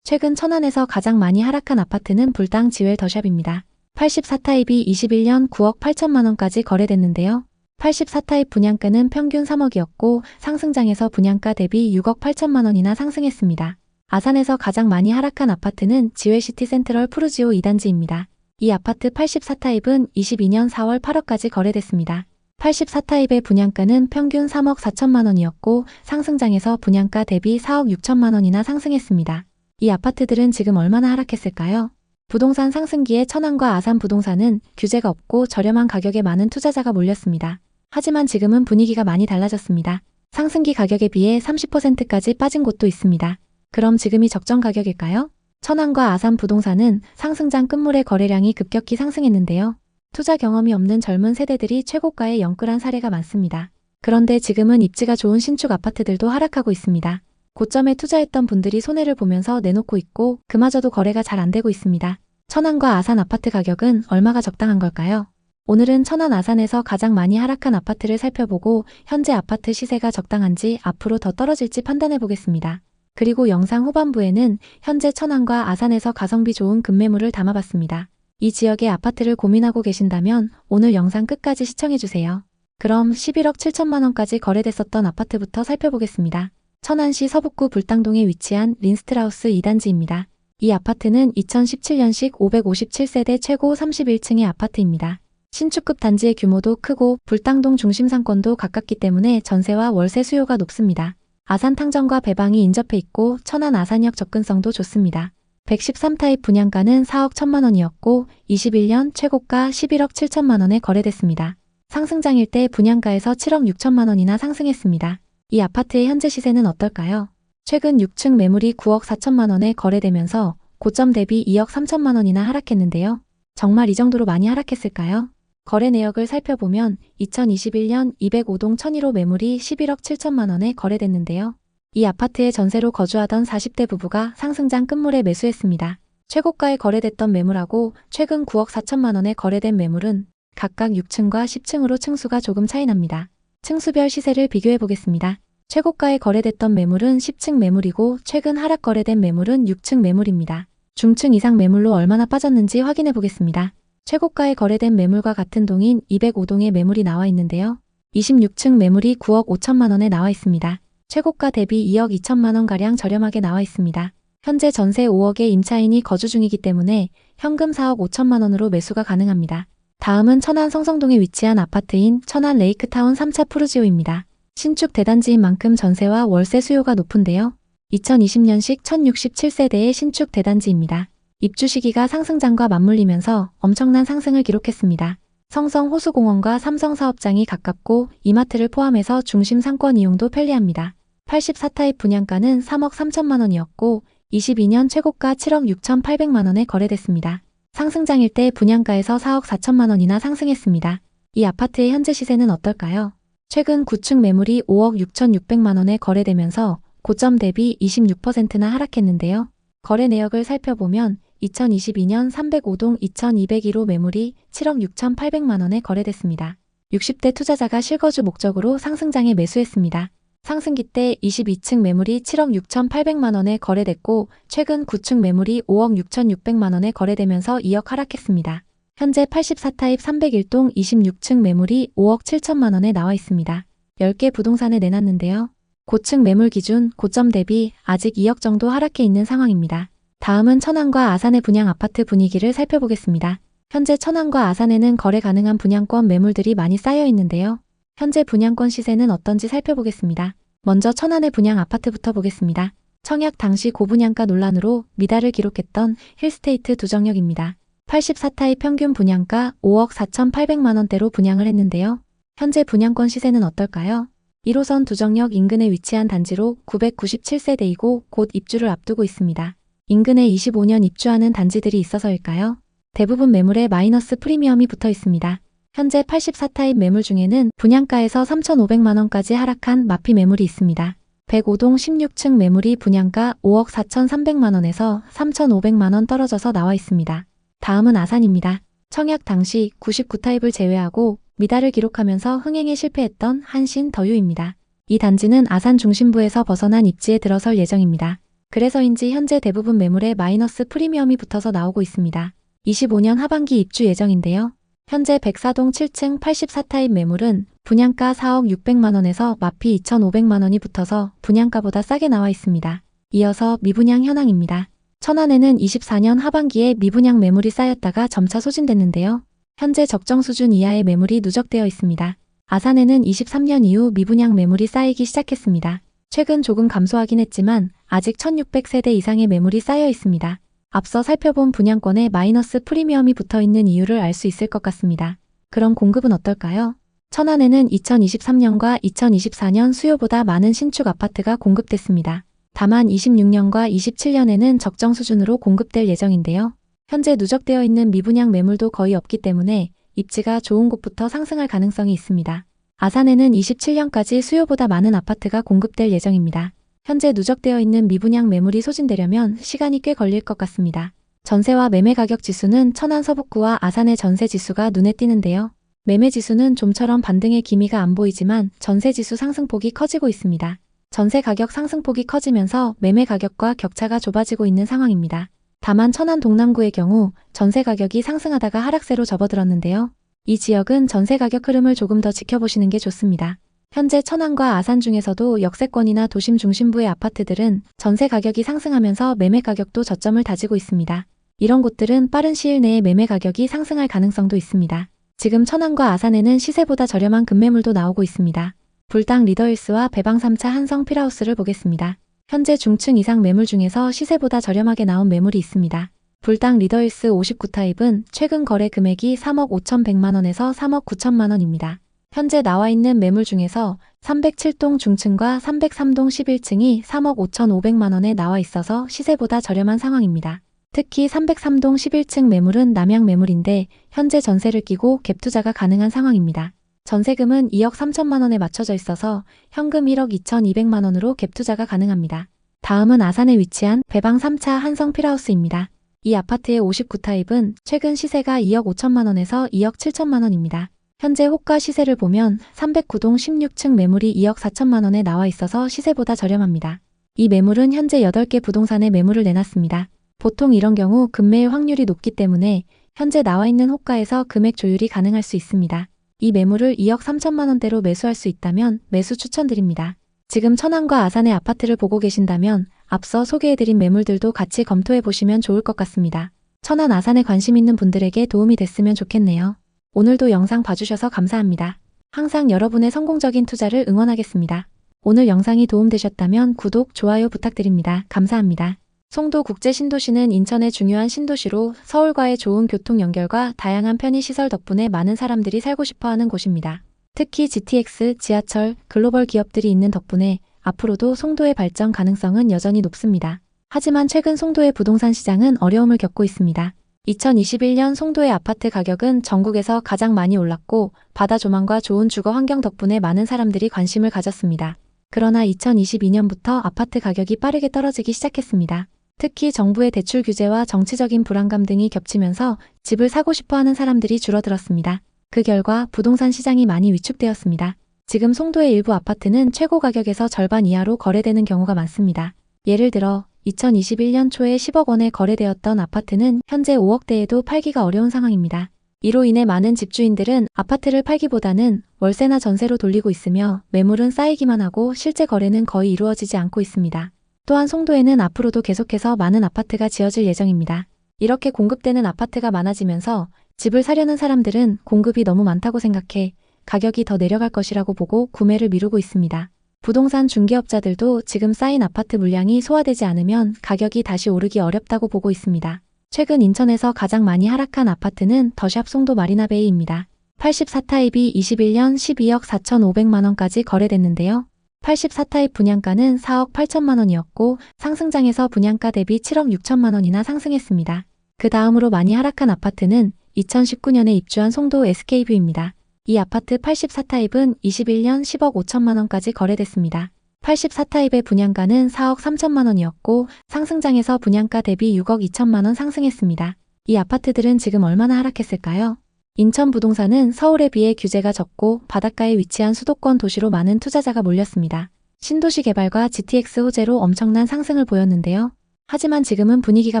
최근 천안에서 가장 많이 하락한 아파트는 불당 지웰 더샵입니다. 84타입이 21년 9억 8천만 원까지 거래됐는데요. 84타입 분양가는 평균 3억이었고 상승장에서 분양가 대비 6억 8천만 원이나 상승했습니다. 아산에서 가장 많이 하락한 아파트는 지웰시티 센트럴 푸르지오 2단지입니다. 이 아파트 84타입은 22년 4월 8억까지 거래됐습니다. 84타입의 분양가는 평균 3억 4천만 원이었고 상승장에서 분양가 대비 4억 6천만 원이나 상승했습니다. 이 아파트들은 지금 얼마나 하락했을까요? 부동산 상승기에 천안과 아산 부동산은 규제가 없고 저렴한 가격에 많은 투자자가 몰렸습니다. 하지만 지금은 분위기가 많이 달라졌습니다. 상승기 가격에 비해 30%까지 빠진 곳도 있습니다. 그럼 지금이 적정 가격일까요? 천안과 아산 부동산은 상승장 끝물의 거래량이 급격히 상승했는데요. 투자 경험이 없는 젊은 세대들이 최고가에 영끌한 사례가 많습니다. 그런데 지금은 입지가 좋은 신축 아파트들도 하락하고 있습니다. 고점에 투자했던 분들이 손해를 보면서 내놓고 있고 그마저도 거래가 잘 안 되고 있습니다. 천안과 아산 아파트 가격은 얼마가 적당한 걸까요? 오늘은 천안 아산에서 가장 많이 하락한 아파트를 살펴보고 현재 아파트 시세가 적당한지 앞으로 더 떨어질지 판단해 보겠습니다. 그리고 영상 후반부에는 현재 천안과 아산에서 가성비 좋은 급매물을 담아봤습니다. 이 지역의 아파트를 고민하고 계신다면 오늘 영상 끝까지 시청해주세요. 그럼 11억 7천만 원까지 거래됐었던 아파트부터 살펴보겠습니다. 천안시 서북구 불당동에 위치한 린스트라우스 2단지입니다. 이 아파트는 2017년식 557세대 최고 31층의 아파트입니다. 신축급 단지의 규모도 크고 불당동 중심 상권도 가깝기 때문에 전세와 월세 수요가 높습니다. 아산 탕정과 배방이 인접해 있고 천안 아산역 접근성도 좋습니다. 113타입 분양가는 4억 1천만 원이었고 21년 최고가 11억 7천만 원에 거래됐습니다. 상승장일 때 분양가에서 7억 6천만 원이나 상승했습니다. 이 아파트의 현재 시세는 어떨까요? 최근 6층 매물이 9억 4천만 원에 거래되면서 고점 대비 2억 3천만 원이나 하락했는데요. 정말 이 정도로 많이 하락했을까요? 거래 내역을 살펴보면 2021년 205동 1001호 매물이 11억 7천만 원에 거래됐는데요. 이 아파트에 전세로 거주하던 40대 부부가 상승장 끝물에 매수했습니다. 최고가에 거래됐던 매물하고 최근 9억 4천만 원에 거래된 매물은 각각 6층과 10층으로 층수가 조금 차이 납니다. 층수별 시세를 비교해 보겠습니다. 최고가에 거래됐던 매물은 10층 매물이고 최근 하락 거래된 매물은 6층 매물입니다. 중층 이상 매물로 얼마나 빠졌는지 확인해 보겠습니다. 최고가에 거래된 매물과 같은 동인 205동의 매물이 나와 있는데요. 26층 매물이 9억 5천만 원에 나와 있습니다. 최고가 대비 2억 2천만 원가량 저렴하게 나와 있습니다. 현재 전세 5억의 임차인이 거주 중이기 때문에 현금 4억 5천만 원으로 매수가 가능합니다. 다음은 천안 성성동에 위치한 아파트인 천안 레이크타운 3차 푸르지오입니다. 신축 대단지인 만큼 전세와 월세 수요가 높은데요. 2020년식 1067세대의 신축 대단지입니다. 입주 시기가 상승장과 맞물리면서 엄청난 상승을 기록했습니다. 성성 호수공원과 삼성사업장이 가깝고 이마트를 포함해서 중심 상권 이용도 편리합니다. 84타입 분양가는 3억 3천만 원이었고 22년 최고가 7억 6천8백만 원에 거래됐습니다. 상승장일 때 분양가에서 4억 4천만 원이나 상승했습니다. 이 아파트의 현재 시세는 어떨까요? 최근 9층 매물이 5억 6천6백만 원에 거래되면서 고점 대비 26%나 하락했는데요. 거래 내역을 살펴보면 2022년 305동 2201호 매물이 7억 6천8백만 원에 거래됐습니다. 60대 투자자가 실거주 목적으로 상승장에 매수했습니다. 상승기 때 22층 매물이 7억 6천8백만 원에 거래됐고 최근 9층 매물이 5억 6천6백만 원에 거래되면서 2억 하락했습니다. 현재 84타입 301동 26층 매물이 5억 7천만 원에 나와 있습니다. 10개 부동산에 내놨는데요. 고층 매물 기준 고점 대비 아직 2억 정도 하락해 있는 상황입니다. 다음은 천안과 아산의 분양 아파트 분위기를 살펴보겠습니다. 현재 천안과 아산에는 거래 가능한 분양권 매물들이 많이 쌓여 있는데요. 현재 분양권 시세는 어떤지 살펴보겠습니다. 먼저 천안의 분양 아파트부터 보겠습니다. 청약 당시 고분양가 논란으로 미달을 기록했던 힐스테이트 두정역입니다. 84타입 평균 분양가 5억 4천8백만 원대로 분양을 했는데요. 현재 분양권 시세는 어떨까요? 1호선 두정역 인근에 위치한 단지로 997세대이고 곧 입주를 앞두고 있습니다. 인근에 25년 입주하는 단지들이 있어서일까요? 대부분 매물에 마이너스 프리미엄이 붙어 있습니다. 현재 84타입 매물 중에는 분양가에서 3,500만 원까지 하락한 마피 매물이 있습니다. 105동 16층 매물이 분양가 5억 4천3백만 원에서 3,500만 원 떨어져서 나와 있습니다. 다음은 아산입니다. 청약 당시 99타입을 제외하고 미달을 기록하면서 흥행에 실패했던 한신 더유입니다. 이 단지는 아산 중심부에서 벗어난 입지에 들어설 예정입니다. 그래서인지 현재 대부분 매물에 마이너스 프리미엄이 붙어서 나오고 있습니다. 25년 하반기 입주 예정인데요. 현재 104동 7층 84타입 매물은 분양가 4억 6백만 원에서 마피 2,500만 원이 붙어서 분양가보다 싸게 나와 있습니다. 이어서 미분양 현황입니다. 천안에는 24년 하반기에 미분양 매물이 쌓였다가 점차 소진됐는데요. 현재 적정 수준 이하의 매물이 누적되어 있습니다. 아산에는 23년 이후 미분양 매물이 쌓이기 시작했습니다. 최근 조금 감소하긴 했지만 아직 1600세대 이상의 매물이 쌓여 있습니다. 앞서 살펴본 분양권에 마이너스 프리미엄이 붙어있는 이유를 알 수 있을 것 같습니다. 그럼 공급은 어떨까요? 천안에는 2023년과 2024년 수요보다 많은 신축 아파트가 공급됐습니다. 다만 26년과 27년에는 적정 수준으로 공급될 예정인데요. 현재 누적되어 있는 미분양 매물도 거의 없기 때문에 입지가 좋은 곳부터 상승할 가능성이 있습니다. 아산에는 27년까지 수요보다 많은 아파트가 공급될 예정입니다. 현재 누적되어 있는 미분양 매물이 소진되려면 시간이 꽤 걸릴 것 같습니다. 전세와 매매 가격 지수는 천안 서북구와 아산의 전세 지수가 눈에 띄는데요. 매매 지수는 좀처럼 반등의 기미가 안 보이지만 전세 지수 상승폭이 커지고 있습니다. 전세 가격 상승폭이 커지면서 매매 가격과 격차가 좁아지고 있는 상황입니다. 다만 천안 동남구의 경우 전세 가격이 상승하다가 하락세로 접어들었는데요. 이 지역은 전세 가격 흐름을 조금 더 지켜보시는 게 좋습니다. 현재 천안과 아산 중에서도 역세권이나 도심 중심부의 아파트들은 전세 가격이 상승하면서 매매 가격도 저점을 다지고 있습니다. 이런 곳들은 빠른 시일 내에 매매 가격이 상승할 가능성도 있습니다. 지금 천안과 아산에는 시세보다 저렴한 급매물도 나오고 있습니다. 불당 리더힐스와 배방 3차 한성 필하우스를 보겠습니다. 현재 중층 이상 매물 중에서 시세보다 저렴하게 나온 매물이 있습니다. 불당 리더힐스 59타입은 최근 거래 금액이 3억 5,100만원에서 3억 9천만원입니다. 현재 나와 있는 매물 중에서 307동 중층과 303동 11층이 3억 5,500만원에 나와 있어서 시세보다 저렴한 상황입니다. 특히 303동 11층 매물은 남양 매물인데 현재 전세를 끼고 갭 투자가 가능한 상황입니다. 전세금은 2억 3천만원에 맞춰져 있어서 현금 1억 2,200만원으로 갭 투자가 가능합니다. 다음은 아산에 위치한 배방 3차 한성 필하우스입니다. 이 아파트의 59타입은 최근 시세가 2억 5천만원에서 2억 7천만원입니다. 현재 호가 시세를 보면 309동 16층 매물이 2억 4천만원에 나와 있어서 시세보다 저렴합니다. 이 매물은 현재 8개 부동산에 매물을 내놨습니다. 보통 이런 경우 급매일 확률이 높기 때문에 현재 나와 있는 호가에서 금액 조율이 가능할 수 있습니다. 이 매물을 2억 3천만원대로 매수할 수 있다면 매수 추천드립니다. 지금 천안과 아산의 아파트를 보고 계신다면 앞서 소개해드린 매물들도 같이 검토해보시면 좋을 것 같습니다. 천안 아산에 관심 있는 분들에게 도움이 됐으면 좋겠네요. 오늘도 영상 봐주셔서 감사합니다. 항상 여러분의 성공적인 투자를 응원하겠습니다. 오늘 영상이 도움되셨다면 구독, 좋아요 부탁드립니다. 감사합니다. 송도 국제신도시는 인천의 중요한 신도시로 서울과의 좋은 교통 연결과 다양한 편의시설 덕분에 많은 사람들이 살고 싶어하는 곳입니다. 특히 GTX, 지하철, 글로벌 기업들이 있는 덕분에 앞으로도 송도의 발전 가능성은 여전히 높습니다. 하지만 최근 송도의 부동산 시장은 어려움을 겪고 있습니다. 2021년 송도의 아파트 가격은 전국에서 가장 많이 올랐고 바다 조망과 좋은 주거 환경 덕분에 많은 사람들이 관심을 가졌습니다. 그러나 2022년부터 아파트 가격이 빠르게 떨어지기 시작했습니다. 특히 정부의 대출 규제와 정치적인 불안감 등이 겹치면서 집을 사고 싶어하는 사람들이 줄어들었습니다. 그 결과 부동산 시장이 많이 위축되었습니다. 지금 송도의 일부 아파트는 최고 가격에서 절반 이하로 거래되는 경우가 많습니다. 예를 들어 2021년 초에 10억 원에 거래되었던 아파트는 현재 5억대에도 팔기가 어려운 상황입니다. 이로 인해 많은 집주인들은 아파트를 팔기보다는 월세나 전세로 돌리고 있으며 매물은 쌓이기만 하고 실제 거래는 거의 이루어지지 않고 있습니다. 또한 송도에는 앞으로도 계속해서 많은 아파트가 지어질 예정입니다. 이렇게 공급되는 아파트가 많아지면서 집을 사려는 사람들은 공급이 너무 많다고 생각해 가격이 더 내려갈 것이라고 보고 구매를 미루고 있습니다. 부동산 중개업자들도 지금 쌓인 아파트 물량이 소화되지 않으면 가격이 다시 오르기 어렵다고 보고 있습니다. 최근 인천에서 가장 많이 하락한 아파트는 더샵 송도 마리나베이입니다. 84타입이 21년 12억 4,500만원까지 거래됐는데요. 84타입 분양가는 4억 8천만원이었고 상승장에서 분양가 대비 7억 6천만원이나 상승했습니다. 그 다음으로 많이 하락한 아파트는 2019년에 입주한 송도 SK뷰입니다. 이 아파트 84타입은 21년 10억 5천만원까지 거래됐습니다. 84타입의 분양가는 4억 3천만원이었고 상승장에서 분양가 대비 6억 2천만원 상승했습니다. 이 아파트들은 지금 얼마나 하락했을까요? 인천 부동산은 서울에 비해 규제가 적고 바닷가에 위치한 수도권 도시로 많은 투자자가 몰렸습니다. 신도시 개발과 GTX 호재로 엄청난 상승을 보였는데요. 하지만 지금은 분위기가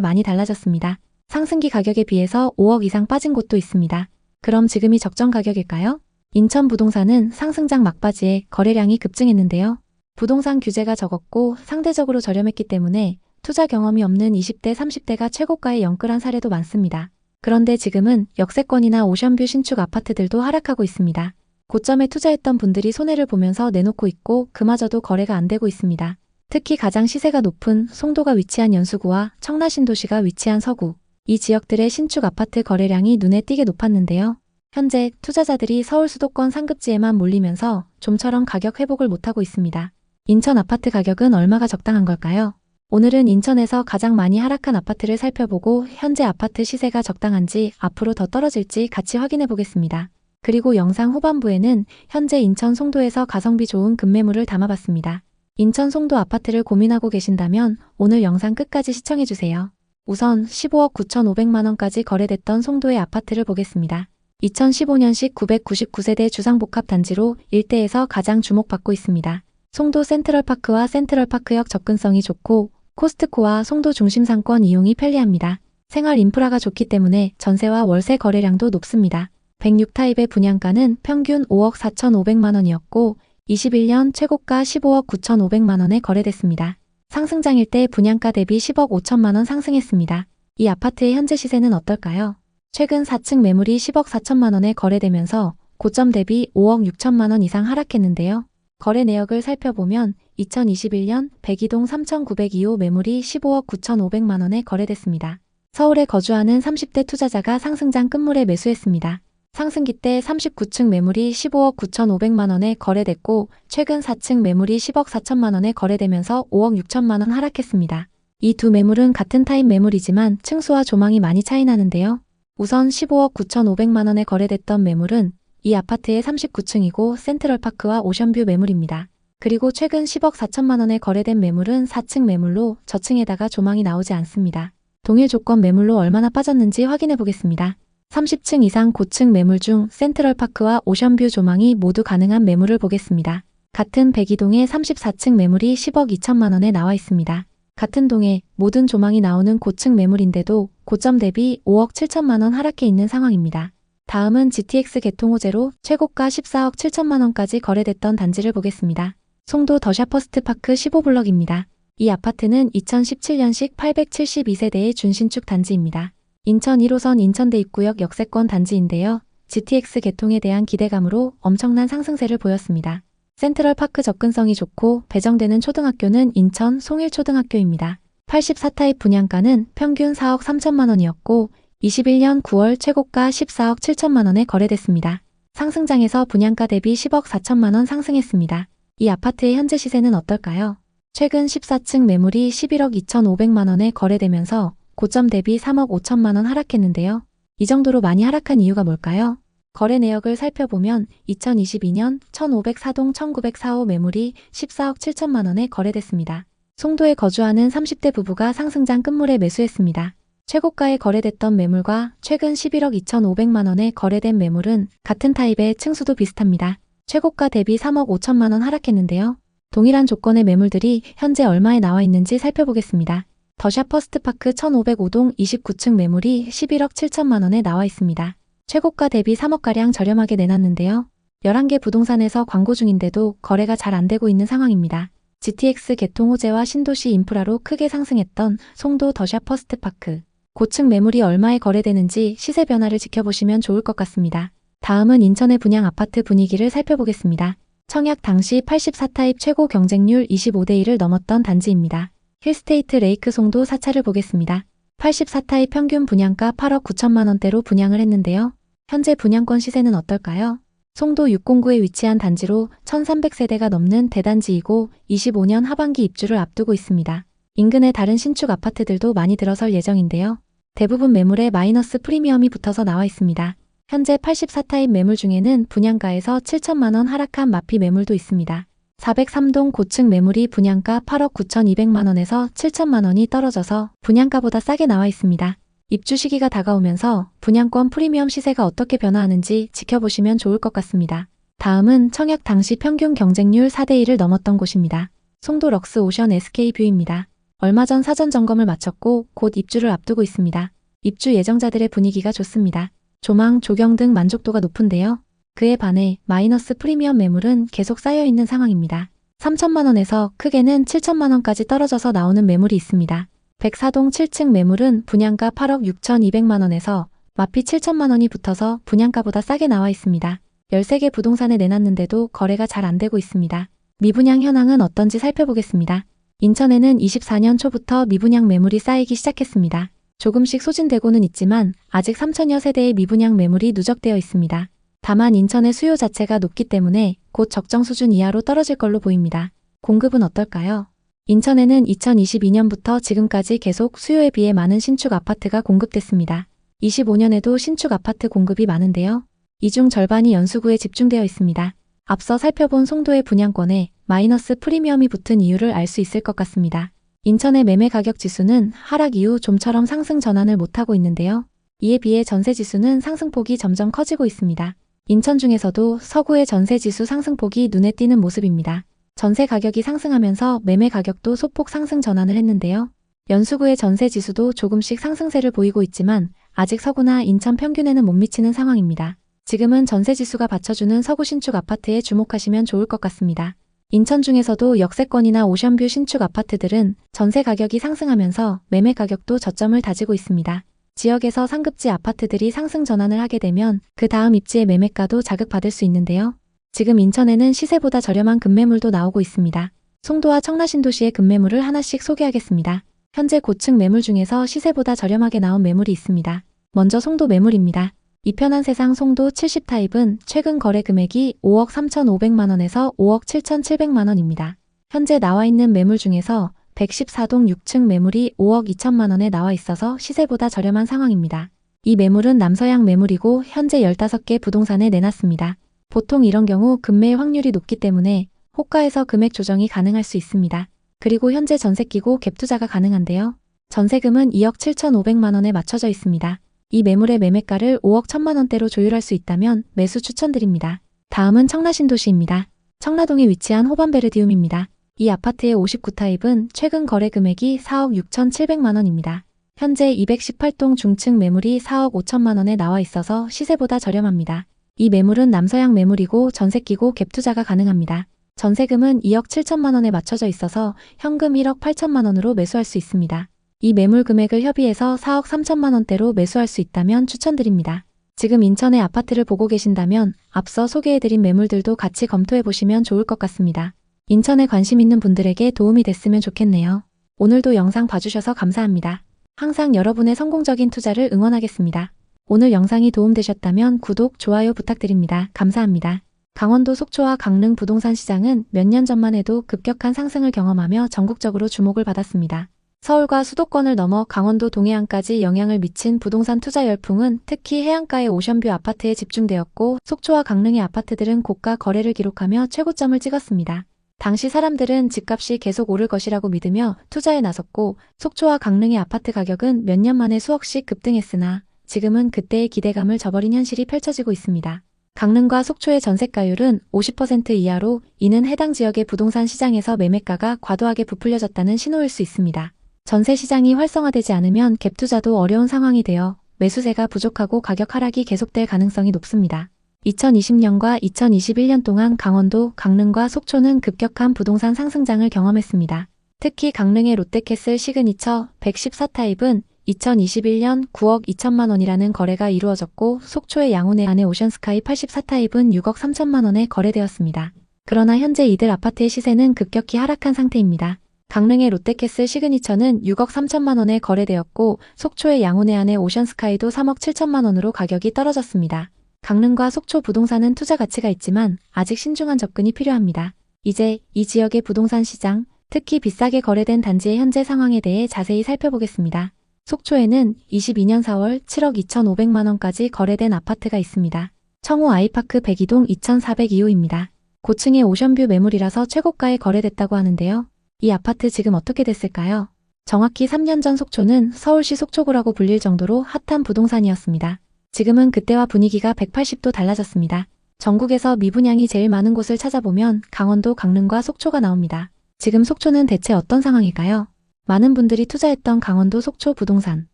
많이 달라졌습니다. 상승기 가격에 비해서 5억 이상 빠진 곳도 있습니다. 그럼 지금이 적정 가격일까요? 인천 부동산은 상승장 막바지에 거래량이 급증했는데요. 부동산 규제가 적었고 상대적으로 저렴했기 때문에 투자 경험이 없는 20대, 30대가 최고가에 영끌한 사례도 많습니다. 그런데 지금은 역세권이나 오션뷰 신축 아파트들도 하락하고 있습니다. 고점에 투자했던 분들이 손해를 보면서 내놓고 있고 그마저도 거래가 안 되고 있습니다. 특히 가장 시세가 높은 송도가 위치한 연수구와 청라신도시가 위치한 서구, 이 지역들의 신축 아파트 거래량이 눈에 띄게 높았는데요. 현재 투자자들이 서울 수도권 상급지에만 몰리면서 좀처럼 가격 회복을 못하고 있습니다. 인천 아파트 가격은 얼마가 적당한 걸까요? 오늘은 인천에서 가장 많이 하락한 아파트를 살펴보고 현재 아파트 시세가 적당한지 앞으로 더 떨어질지 같이 확인해 보겠습니다. 그리고 영상 후반부에는 현재 인천 송도에서 가성비 좋은 급매물을 담아봤습니다. 인천 송도 아파트를 고민하고 계신다면 오늘 영상 끝까지 시청해주세요. 우선 15억 9,500만원까지 거래됐던 송도의 아파트를 보겠습니다. 2015년식 999세대 주상복합단지로 일대에서 가장 주목받고 있습니다. 송도 센트럴파크와 센트럴파크역 접근성이 좋고 코스트코와 송도 중심 상권 이용이 편리합니다. 생활 인프라가 좋기 때문에 전세와 월세 거래량도 높습니다. 106타입의 분양가는 평균 5억 4,500만원이었고 21년 최고가 15억 9,500만 원에 거래됐습니다. 상승장일 때 분양가 대비 10억 5천만 원 상승했습니다. 이 아파트의 현재 시세는 어떨까요? 최근 4층 매물이 10억 4천만 원에 거래되면서 고점 대비 5억 6천만 원 이상 하락했는데요. 거래 내역을 살펴보면 2021년 백이동 3,902호 매물이 15억 9,500만 원에 거래됐습니다. 서울에 거주하는 30대 투자자가 상승장 끝물에 매수했습니다. 상승기 때 39층 매물이 15억 9,500만 원에 거래됐고 최근 4층 매물이 10억 4천만 원에 거래되면서 5억 6천만 원 하락했습니다. 이 두 매물은 같은 타입 매물이지만 층수와 조망이 많이 차이 나는데요. 우선 15억 9,500만 원에 거래됐던 매물은 이 아파트의 39층이고 센트럴파크와 오션뷰 매물입니다. 그리고 최근 10억 4천만 원에 거래된 매물은 4층 매물로 저층에다가 조망이 나오지 않습니다. 동일 조건 매물로 얼마나 빠졌는지 확인해 보겠습니다. 30층 이상 고층 매물 중 센트럴파크와 오션뷰 조망이 모두 가능한 매물을 보겠습니다. 같은 백이동의 34층 매물이 10억 2천만 원에 나와 있습니다. 같은 동에 모든 조망이 나오는 고층 매물인데도 고점 대비 5억 7천만 원 하락해 있는 상황입니다. 다음은 GTX 개통 호재로 최고가 14억 7천만 원까지 거래됐던 단지를 보겠습니다. 송도 더샤퍼스트파크 15블럭입니다. 이 아파트는 2017년식 872세대의 준신축 단지입니다. 인천 1호선 인천대입구역 역세권 단지인데요. GTX 개통에 대한 기대감으로 엄청난 상승세를 보였습니다. 센트럴파크 접근성이 좋고 배정되는 초등학교는 인천 송일초등학교입니다. 84타입 분양가는 평균 4억 3천만 원이었고 21년 9월 최고가 14억 7천만 원에 거래됐습니다. 상승장에서 분양가 대비 10억 4천만 원 상승했습니다. 이 아파트의 현재 시세는 어떨까요? 최근 14층 매물이 11억 2,500만 원에 거래되면서 고점 대비 3억 5천만 원 하락했는데요. 이 정도로 많이 하락한 이유가 뭘까요? 거래 내역을 살펴보면 2022년 1504동 1904호 매물이 14억 7천만 원에 거래됐습니다. 송도에 거주하는 30대 부부가 상승장 끝물에 매수했습니다. 최고가에 거래됐던 매물과 최근 11억 2,500만 원에 거래된 매물은 같은 타입의 층수도 비슷합니다. 최고가 대비 3억 5천만 원 하락했는데요. 동일한 조건의 매물들이 현재 얼마에 나와 있는지 살펴보겠습니다. 더샤퍼스트파크 1505동 29층 매물이 11억 7천만 원에 나와 있습니다. 최고가 대비 3억가량 저렴하게 내놨는데요. 11개 부동산에서 광고 중인데도 거래가 잘 안되고 있는 상황입니다. GTX 개통 호재와 신도시 인프라로 크게 상승했던 송도 더샤퍼스트파크. 고층 매물이 얼마에 거래되는지 시세 변화를 지켜보시면 좋을 것 같습니다. 다음은 인천의 분양 아파트 분위기를 살펴보겠습니다. 청약 당시 84타입 최고 경쟁률 25대 1을 넘었던 단지입니다. 힐스테이트 레이크 송도 4차를 보겠습니다. 84타입 평균 분양가 8억 9천만 원대로 분양을 했는데요. 현재 분양권 시세는 어떨까요? 송도 609에 위치한 단지로 1300세대가 넘는 대단지이고 25년 하반기 입주를 앞두고 있습니다. 인근의 다른 신축 아파트들도 많이 들어설 예정인데요. 대부분 매물에 마이너스 프리미엄이 붙어서 나와 있습니다. 현재 84타입 매물 중에는 분양가에서 7천만 원 하락한 마피 매물도 있습니다. 403동 고층 매물이 분양가 8억 9,200만 원에서 7천만 원이 떨어져서 분양가보다 싸게 나와 있습니다. 입주 시기가 다가오면서 분양권 프리미엄 시세가 어떻게 변화하는지 지켜보시면 좋을 것 같습니다. 다음은 청약 당시 평균 경쟁률 4대 1을 넘었던 곳입니다. 송도 럭스 오션 SK뷰입니다. 얼마 전 사전 점검을 마쳤고 곧 입주를 앞두고 있습니다. 입주 예정자들의 분위기가 좋습니다. 조망, 조경 등 만족도가 높은데요. 그에 반해 마이너스 프리미엄 매물은 계속 쌓여있는 상황입니다. 3천만 원에서 크게는 7천만 원까지 떨어져서 나오는 매물이 있습니다. 104동 7층 매물은 분양가 8억 6,200만 원에서 마피 7천만 원이 붙어서 분양가보다 싸게 나와 있습니다. 13개 부동산에 내놨는데도 거래가 잘 안되고 있습니다. 미분양 현황은 어떤지 살펴보겠습니다. 인천에는 24년 초부터 미분양 매물이 쌓이기 시작했습니다. 조금씩 소진되고는 있지만 아직 3천여 세대의 미분양 매물이 누적되어 있습니다. 다만 인천의 수요 자체가 높기 때문에 곧 적정 수준 이하로 떨어질 걸로 보입니다. 공급은 어떨까요? 인천에는 2022년부터 지금까지 계속 수요에 비해 많은 신축 아파트가 공급됐습니다. 25년에도 신축 아파트 공급이 많은데요. 이 중 절반이 연수구에 집중되어 있습니다. 앞서 살펴본 송도의 분양권에 마이너스 프리미엄이 붙은 이유를 알 수 있을 것 같습니다. 인천의 매매 가격 지수는 하락 이후 좀처럼 상승 전환을 못하고 있는데요. 이에 비해 전세 지수는 상승폭이 점점 커지고 있습니다. 인천 중에서도 서구의 전세 지수 상승폭이 눈에 띄는 모습입니다. 전세 가격이 상승하면서 매매 가격도 소폭 상승 전환을 했는데요. 연수구의 전세 지수도 조금씩 상승세를 보이고 있지만 아직 서구나 인천 평균에는 못 미치는 상황입니다. 지금은 전세지수가 받쳐주는 서구 신축 아파트에 주목하시면 좋을 것 같습니다. 인천 중에서도 역세권이나 오션뷰 신축 아파트들은 전세 가격이 상승하면서 매매 가격도 저점을 다지고 있습니다. 지역에서 상급지 아파트들이 상승 전환을 하게 되면 그 다음 입지의 매매가도 자극받을 수 있는데요. 지금 인천에는 시세보다 저렴한 급매물도 나오고 있습니다. 송도와 청라신도시의 급매물을 하나씩 소개하겠습니다. 현재 고층 매물 중에서 시세보다 저렴하게 나온 매물이 있습니다. 먼저 송도 매물입니다. 이편한 세상 송도 70타입은 최근 거래 금액이 5억 3,500만원에서 5억 7,700만원입니다. 현재 나와 있는 매물 중에서 114동 6층 매물이 5억 2천만원에 나와 있어서 시세보다 저렴한 상황입니다. 이 매물은 남서양 매물이고 현재 15개 부동산에 내놨습니다. 보통 이런 경우 급매의 확률이 높기 때문에 호가에서 금액 조정이 가능할 수 있습니다. 그리고 현재 전세 끼고 갭 투자가 가능한데요. 전세금은 2억 7,500만원에 맞춰져 있습니다. 이 매물의 매매가를 5억 1천만원대로 조율할 수 있다면 매수 추천드립니다. 다음은 청라신도시입니다. 청라동에 위치한 호반베르디움입니다. 이 아파트의 59타입은 최근 거래 금액이 4억 6,700만원입니다. 현재 218동 중층 매물이 4억 5천만원에 나와 있어서 시세보다 저렴합니다. 이 매물은 남서양 매물이고 전세 끼고 갭 투자가 가능합니다. 전세금은 2억 7천만원에 맞춰져 있어서 현금 1억 8천만원으로 매수할 수 있습니다. 이 매물 금액을 협의해서 4억 3천만원대로 매수할 수 있다면 추천드립니다. 지금 인천에 아파트를 보고 계신다면 앞서 소개해드린 매물들도 같이 검토해보시면 좋을 것 같습니다. 인천에 관심 있는 분들에게 도움이 됐으면 좋겠네요. 오늘도 영상 봐주셔서 감사합니다. 항상 여러분의 성공적인 투자를 응원하겠습니다. 오늘 영상이 도움되셨다면 구독, 좋아요 부탁드립니다. 감사합니다. 강원도 속초와 강릉 부동산 시장은 몇 년 전만 해도 급격한 상승을 경험하며 전국적으로 주목을 받았습니다. 서울과 수도권을 넘어 강원도 동해안까지 영향을 미친 부동산 투자 열풍은 특히 해안가의 오션뷰 아파트에 집중되었고 속초와 강릉의 아파트들은 고가 거래를 기록하며 최고점을 찍었습니다. 당시 사람들은 집값이 계속 오를 것이라고 믿으며 투자에 나섰고 속초와 강릉의 아파트 가격은 몇 년 만에 수억씩 급등했으나 지금은 그때의 기대감을 저버린 현실이 펼쳐지고 있습니다. 강릉과 속초의 전세가율은 50% 이하로 이는 해당 지역의 부동산 시장에서 매매가가 과도하게 부풀려졌다는 신호일 수 있습니다. 전세 시장이 활성화되지 않으면 갭 투자도 어려운 상황이 되어 매수세가 부족하고 가격 하락이 계속될 가능성이 높습니다. 2020년과 2021년 동안 강원도, 강릉과 속초는 급격한 부동산 상승장을 경험했습니다. 특히 강릉의 롯데캐슬 시그니처 114타입은 2021년 9억 2천만 원이라는 거래가 이루어졌고 속초의 양호내안의 오션스카이 84타입은 6억 3천만 원에 거래되었습니다. 그러나 현재 이들 아파트의 시세는 급격히 하락한 상태입니다. 강릉의 롯데캐슬 시그니처는 6억 3천만 원에 거래되었고 속초의 양호내안의 오션스카이도 3억 7천만 원으로 가격이 떨어졌습니다. 강릉과 속초 부동산은 투자 가치가 있지만 아직 신중한 접근이 필요합니다. 이제 이 지역의 부동산 시장, 특히 비싸게 거래된 단지의 현재 상황에 대해 자세히 살펴보겠습니다. 속초에는 22년 4월 7억 2,500만 원까지 거래된 아파트가 있습니다. 청호 아이파크 102동 2,402호입니다. 고층의 오션뷰 매물이라서 최고가에 거래됐다고 하는데요. 이 아파트 지금 어떻게 됐을까요? 정확히 3년 전 속초는 서울시 속초구라고 불릴 정도로 핫한 부동산이었습니다. 지금은 그때와 분위기가 180도 달라졌습니다. 전국에서 미분양이 제일 많은 곳을 찾아보면 강원도, 강릉과 속초가 나옵니다. 지금 속초는 대체 어떤 상황일까요? 많은 분들이 투자했던 강원도 속초 부동산,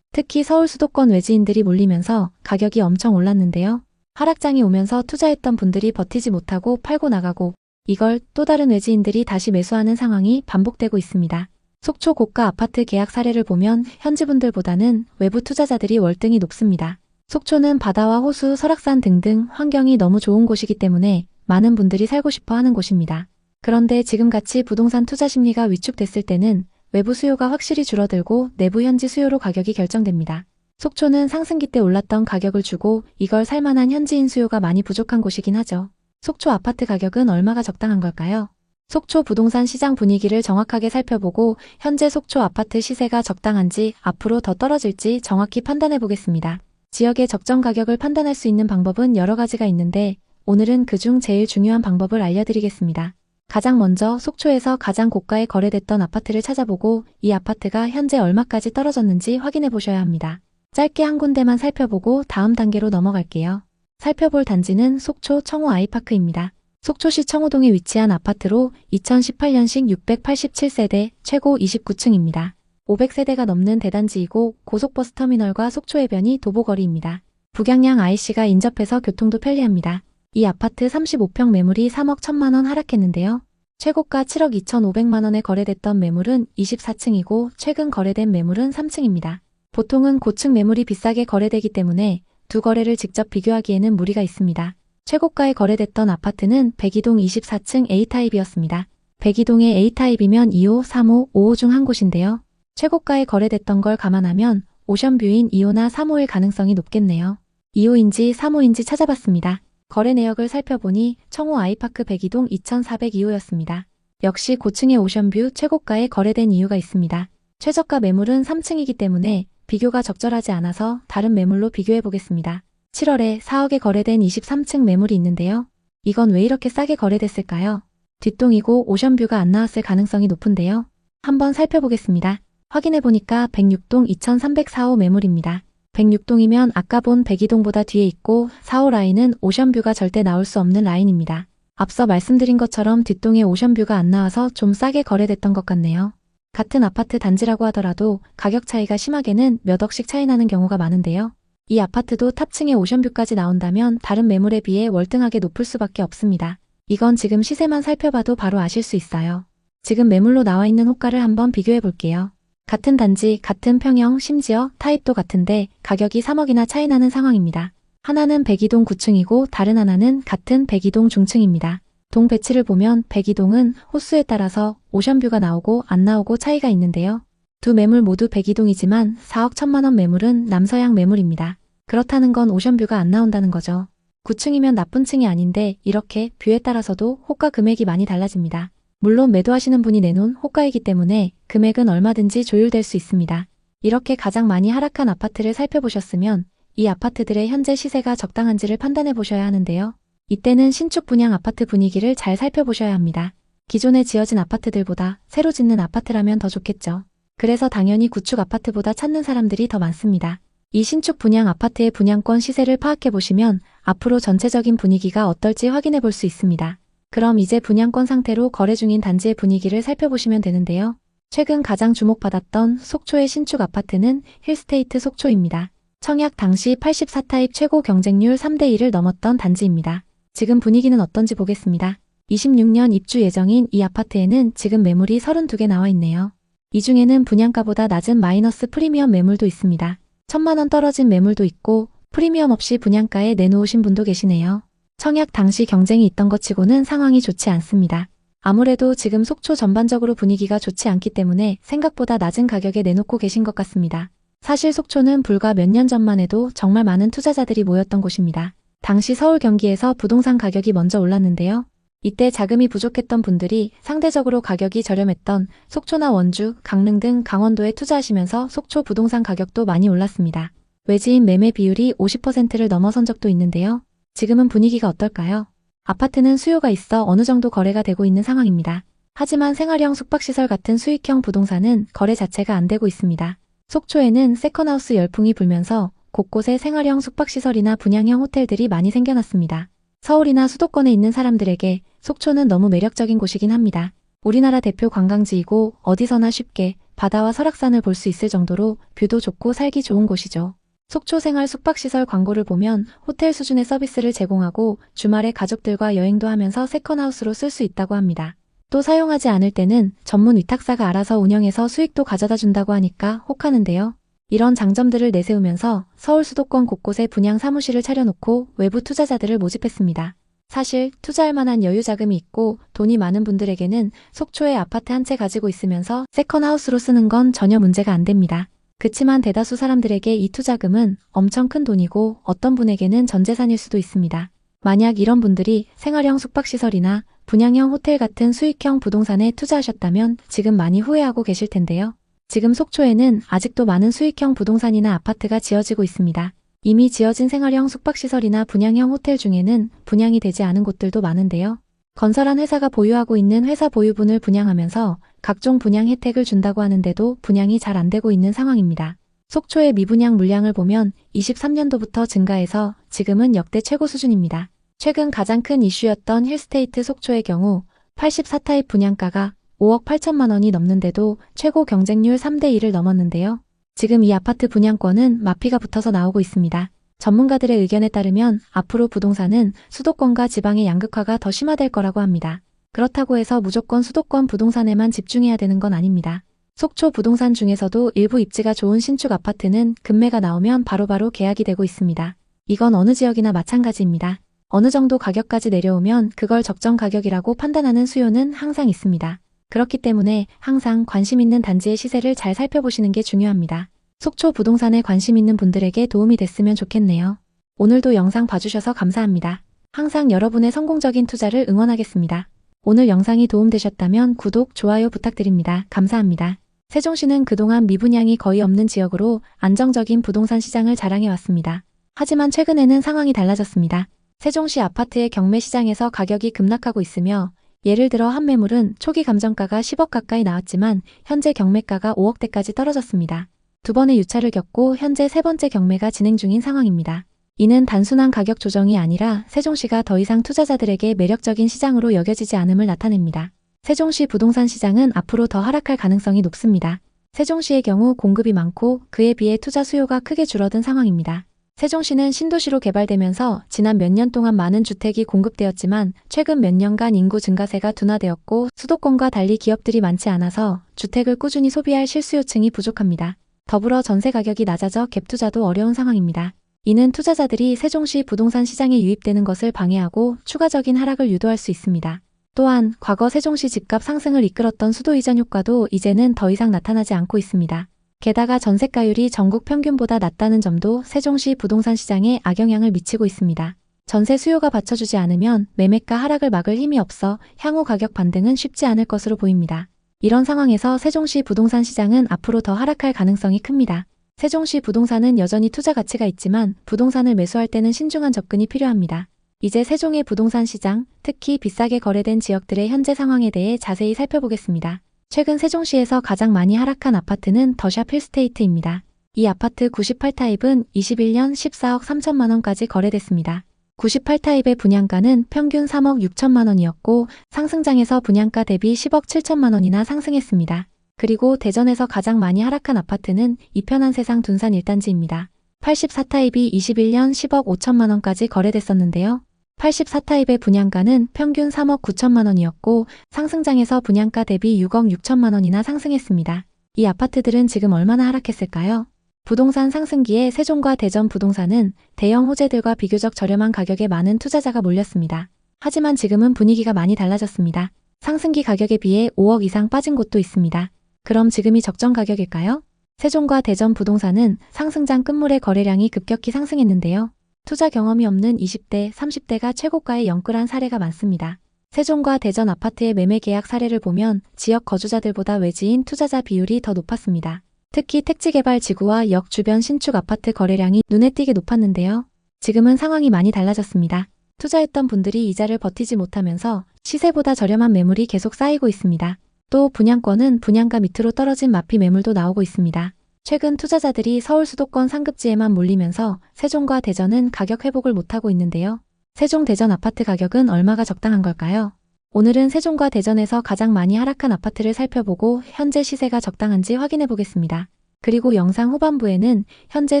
특히 서울 수도권 외지인들이 몰리면서 가격이 엄청 올랐는데요. 하락장이 오면서 투자했던 분들이 버티지 못하고 팔고 나가고 이걸 또 다른 외지인들이 다시 매수하는 상황이 반복되고 있습니다. 속초 고가 아파트 계약 사례를 보면 현지분들보다는 외부 투자자들이 월등히 높습니다. 속초는 바다와 호수, 설악산 등등 환경이 너무 좋은 곳이기 때문에 많은 분들이 살고 싶어 하는 곳입니다. 그런데 지금같이 부동산 투자 심리가 위축됐을 때는 외부 수요가 확실히 줄어들고 내부 현지 수요로 가격이 결정됩니다. 속초는 상승기 때 올랐던 가격을 주고 이걸 살만한 현지인 수요가 많이 부족한 곳이긴 하죠. 속초 아파트 가격은 얼마가 적당한 걸까요? 속초 부동산 시장 분위기를 정확하게 살펴보고 현재 속초 아파트 시세가 적당한지 앞으로 더 떨어질지 정확히 판단해 보겠습니다. 지역의 적정 가격을 판단할 수 있는 방법은 여러 가지가 있는데 오늘은 그중 제일 중요한 방법을 알려드리겠습니다. 가장 먼저 속초에서 가장 고가에 거래됐던 아파트를 찾아보고 이 아파트가 현재 얼마까지 떨어졌는지 확인해 보셔야 합니다. 짧게 한 군데만 살펴보고 다음 단계로 넘어갈게요. 살펴볼 단지는 속초 청호 아이파크입니다. 속초시 청호동에 위치한 아파트로 2018년식 687세대, 최고 29층입니다. 500세대가 넘는 대단지이고 고속버스 터미널과 속초해변이 도보거리입니다. 북양양 IC가 인접해서 교통도 편리합니다. 이 아파트 35평 매물이 3억 1천만 원 하락했는데요. 최고가 7억 2,500만 원에 거래됐던 매물은 24층이고 최근 거래된 매물은 3층입니다. 보통은 고층 매물이 비싸게 거래되기 때문에 두 거래를 직접 비교하기에는 무리가 있습니다. 최고가에 거래됐던 아파트는 백이동 24층 A타입이었습니다. 백이동의 A타입이면 2호, 3호, 5호 중 한 곳인데요. 최고가에 거래됐던 걸 감안하면 오션뷰인 2호나 3호일 가능성이 높겠네요. 2호인지 3호인지 찾아봤습니다. 거래 내역을 살펴보니 청호 아이파크 백이동 2402호였습니다. 역시 고층의 오션뷰 최고가에 거래된 이유가 있습니다. 최저가 매물은 3층이기 때문에 비교가 적절하지 않아서 다른 매물로 비교해 보겠습니다. 7월에 4억에 거래된 23층 매물이 있는데요. 이건 왜 이렇게 싸게 거래됐을까요? 뒷동이고 오션뷰가 안 나왔을 가능성이 높은데요. 한번 살펴보겠습니다. 확인해보니까 106동 2304호 매물입니다. 106동이면 아까 본 백이동보다 뒤에 있고 4호 라인은 오션뷰가 절대 나올 수 없는 라인입니다. 앞서 말씀드린 것처럼 뒷동에 오션뷰가 안 나와서 좀 싸게 거래됐던 것 같네요. 같은 아파트 단지라고 하더라도 가격 차이가 심하게는 몇 억씩 차이 나는 경우가 많은데요. 이 아파트도 탑층에 오션뷰까지 나온다면 다른 매물에 비해 월등하게 높을 수밖에 없습니다. 이건 지금 시세만 살펴봐도 바로 아실 수 있어요. 지금 매물로 나와 있는 호가를 한번 비교해 볼게요. 같은 단지, 같은 평형, 심지어 타입도 같은데 가격이 3억이나 차이 나는 상황입니다. 하나는 백이동 9층이고 다른 하나는 같은 백이동 중층입니다. 동 배치를 보면 백이동은 호수에 따라서 오션뷰가 나오고 안 나오고 차이가 있는데요. 두 매물 모두 백이동이지만 4억 1천만 원 매물은 남서양 매물입니다. 그렇다는 건 오션뷰가 안 나온다는 거죠. 9층이면 나쁜 층이 아닌데 이렇게 뷰에 따라서도 호가 금액이 많이 달라집니다. 물론 매도하시는 분이 내놓은 호가이기 때문에 금액은 얼마든지 조율될 수 있습니다. 이렇게 가장 많이 하락한 아파트를 살펴보셨으면 이 아파트들의 현재 시세가 적당한지를 판단해 보셔야 하는데요. 이때는 신축 분양 아파트 분위기를 잘 살펴보셔야 합니다. 기존에 지어진 아파트들보다 새로 짓는 아파트라면 더 좋겠죠. 그래서 당연히 구축 아파트보다 찾는 사람들이 더 많습니다. 이 신축 분양 아파트의 분양권 시세를 파악해 보시면 앞으로 전체적인 분위기가 어떨지 확인해 볼 수 있습니다. 그럼 이제 분양권 상태로 거래 중인 단지의 분위기를 살펴보시면 되는데요. 최근 가장 주목받았던 속초의 신축 아파트는 힐스테이트 속초입니다. 청약 당시 84타입 최고 경쟁률 3대1을 넘었던 단지입니다. 지금 분위기는 어떤지 보겠습니다. 26년 입주 예정인 이 아파트에는 지금 매물이 32개 나와 있네요. 이 중에는 분양가보다 낮은 마이너스 프리미엄 매물도 있습니다. 1천만 원 떨어진 매물도 있고 프리미엄 없이 분양가에 내놓으신 분도 계시네요. 청약 당시 경쟁이 있던 것 치고는 상황이 좋지 않습니다. 아무래도 지금 속초 전반적으로 분위기가 좋지 않기 때문에 생각보다 낮은 가격에 내놓고 계신 것 같습니다. 사실 속초는 불과 몇 년 전만 해도 정말 많은 투자자들이 모였던 곳입니다. 당시 서울 경기에서 부동산 가격이 먼저 올랐는데요. 이때 자금이 부족했던 분들이 상대적으로 가격이 저렴했던 속초나 원주, 강릉 등 강원도에 투자하시면서 속초 부동산 가격도 많이 올랐습니다. 외지인 매매 비율이 50%를 넘어선 적도 있는데요. 지금은 분위기가 어떨까요? 아파트는 수요가 있어 어느 정도 거래가 되고 있는 상황입니다. 하지만 생활형 숙박시설 같은 수익형 부동산은 거래 자체가 안 되고 있습니다. 속초에는 세컨하우스 열풍이 불면서 곳곳에 생활형 숙박시설이나 분양형 호텔들이 많이 생겨났습니다. 서울이나 수도권에 있는 사람들에게 속초는 너무 매력적인 곳이긴 합니다. 우리나라 대표 관광지이고 어디서나 쉽게 바다와 설악산을 볼 수 있을 정도로 뷰도 좋고 살기 좋은 곳이죠. 속초 생활 숙박시설 광고를 보면 호텔 수준의 서비스를 제공하고 주말에 가족들과 여행도 하면서 세컨하우스로 쓸 수 있다고 합니다. 또 사용하지 않을 때는 전문 위탁사가 알아서 운영해서 수익도 가져다 준다고 하니까 혹하는데요. 이런 장점들을 내세우면서 서울 수도권 곳곳에 분양 사무실을 차려놓고 외부 투자자들을 모집했습니다. 사실 투자할 만한 여유 자금이 있고 돈이 많은 분들에게는 속초에 아파트 한 채 가지고 있으면서 세컨하우스로 쓰는 건 전혀 문제가 안 됩니다. 그치만 대다수 사람들에게 이 투자금은 엄청 큰 돈이고 어떤 분에게는 전 재산일 수도 있습니다. 만약 이런 분들이 생활형 숙박시설이나 분양형 호텔 같은 수익형 부동산에 투자하셨다면 지금 많이 후회하고 계실 텐데요. 지금 속초에는 아직도 많은 수익형 부동산이나 아파트가 지어지고 있습니다. 이미 지어진 생활형 숙박시설이나 분양형 호텔 중에는 분양이 되지 않은 곳들도 많은데요. 건설한 회사가 보유하고 있는 회사 보유분을 분양하면서 각종 분양 혜택을 준다고 하는데도 분양이 잘 안 되고 있는 상황입니다. 속초의 미분양 물량을 보면 23년도부터 증가해서 지금은 역대 최고 수준입니다. 최근 가장 큰 이슈였던 힐스테이트 속초의 경우 84타입 분양가가 5억 8천만 원이 넘는데도 최고 경쟁률 3대1을 넘었는데요. 지금 이 아파트 분양권은 마피가 붙어서 나오고 있습니다. 전문가들의 의견에 따르면 앞으로 부동산은 수도권과 지방의 양극화가 더 심화될 거라고 합니다. 그렇다고 해서 무조건 수도권 부동산에만 집중해야 되는 건 아닙니다. 속초 부동산 중에서도 일부 입지가 좋은 신축 아파트는 급매가 나오면 바로바로 계약이 되고 있습니다. 이건 어느 지역이나 마찬가지입니다. 어느 정도 가격까지 내려오면 그걸 적정 가격이라고 판단하는 수요는 항상 있습니다. 그렇기 때문에 항상 관심 있는 단지의 시세를 잘 살펴보시는 게 중요합니다. 속초 부동산에 관심 있는 분들에게 도움이 됐으면 좋겠네요. 오늘도 영상 봐주셔서 감사합니다. 항상 여러분의 성공적인 투자를 응원하겠습니다. 오늘 영상이 도움되셨다면 구독, 좋아요 부탁드립니다. 감사합니다. 세종시는 그동안 미분양이 거의 없는 지역으로 안정적인 부동산 시장을 자랑해왔습니다. 하지만 최근에는 상황이 달라졌습니다. 세종시 아파트의 경매 시장에서 가격이 급락하고 있으며 예를 들어 한 매물은 초기 감정가가 10억 가까이 나왔지만 현재 경매가가 5억대까지 떨어졌습니다. 두 번의 유찰을 겪고 현재 세 번째 경매가 진행 중인 상황입니다. 이는 단순한 가격 조정이 아니라 세종시가 더 이상 투자자들에게 매력적인 시장으로 여겨지지 않음을 나타냅니다. 세종시 부동산 시장은 앞으로 더 하락할 가능성이 높습니다. 세종시의 경우 공급이 많고 그에 비해 투자 수요가 크게 줄어든 상황입니다. 세종시는 신도시로 개발되면서 지난 몇 년 동안 많은 주택이 공급되었지만 최근 몇 년간 인구 증가세가 둔화되었고 수도권과 달리 기업들이 많지 않아서 주택을 꾸준히 소비할 실수요층이 부족합니다. 더불어 전세 가격이 낮아져 갭 투자도 어려운 상황입니다. 이는 투자자들이 세종시 부동산 시장에 유입되는 것을 방해하고 추가적인 하락을 유도할 수 있습니다. 또한 과거 세종시 집값 상승을 이끌었던 수도 이전 효과도 이제는 더 이상 나타나지 않고 있습니다. 게다가 전세가율이 전국 평균보다 낮다는 점도 세종시 부동산 시장에 악영향을 미치고 있습니다. 전세 수요가 받쳐주지 않으면 매매가 하락을 막을 힘이 없어 향후 가격 반등은 쉽지 않을 것으로 보입니다. 이런 상황에서 세종시 부동산 시장은 앞으로 더 하락할 가능성이 큽니다. 세종시 부동산은 여전히 투자 가치가 있지만 부동산을 매수할 때는 신중한 접근이 필요합니다. 이제 세종의 부동산 시장, 특히 비싸게 거래된 지역들의 현재 상황에 대해 자세히 살펴보겠습니다. 최근 세종시에서 가장 많이 하락한 아파트는 더샵 힐스테이트입니다. 이 아파트 98타입은 21년 14억 3천만 원까지 거래됐습니다. 98타입의 분양가는 평균 3억 6천만 원이었고 상승장에서 분양가 대비 10억 7천만 원이나 상승했습니다. 그리고 대전에서 가장 많이 하락한 아파트는 이편한 세상 둔산 1단지입니다. 84타입이 21년 10억 5천만 원까지 거래됐었는데요. 84타입의 분양가는 평균 3억 9천만 원이었고 상승장에서 분양가 대비 6억 6천만 원이나 상승했습니다. 이 아파트들은 지금 얼마나 하락했을까요? 부동산 상승기에 세종과 대전 부동산은 대형 호재들과 비교적 저렴한 가격에 많은 투자자가 몰렸습니다. 하지만 지금은 분위기가 많이 달라졌습니다. 상승기 가격에 비해 5억 이상 빠진 곳도 있습니다. 그럼 지금이 적정 가격일까요? 세종과 대전 부동산은 상승장 끝물의 거래량이 급격히 상승했는데요. 투자 경험이 없는 20대, 30대가 최고가에 영끌한 사례가 많습니다. 세종과 대전 아파트의 매매 계약 사례를 보면 지역 거주자들보다 외지인 투자자 비율이 더 높았습니다. 특히 택지개발 지구와 역 주변 신축 아파트 거래량이 눈에 띄게 높았는데요. 지금은 상황이 많이 달라졌습니다. 투자했던 분들이 이자를 버티지 못하면서 시세보다 저렴한 매물이 계속 쌓이고 있습니다. 또 분양권은 분양가 밑으로 떨어진 마피 매물도 나오고 있습니다. 최근 투자자들이 서울 수도권 상급지에만 몰리면서 세종과 대전은 가격 회복을 못하고 있는데요. 세종 대전 아파트 가격은 얼마가 적당한 걸까요? 오늘은 세종과 대전에서 가장 많이 하락한 아파트를 살펴보고 현재 시세가 적당한지 확인해 보겠습니다. 그리고 영상 후반부에는 현재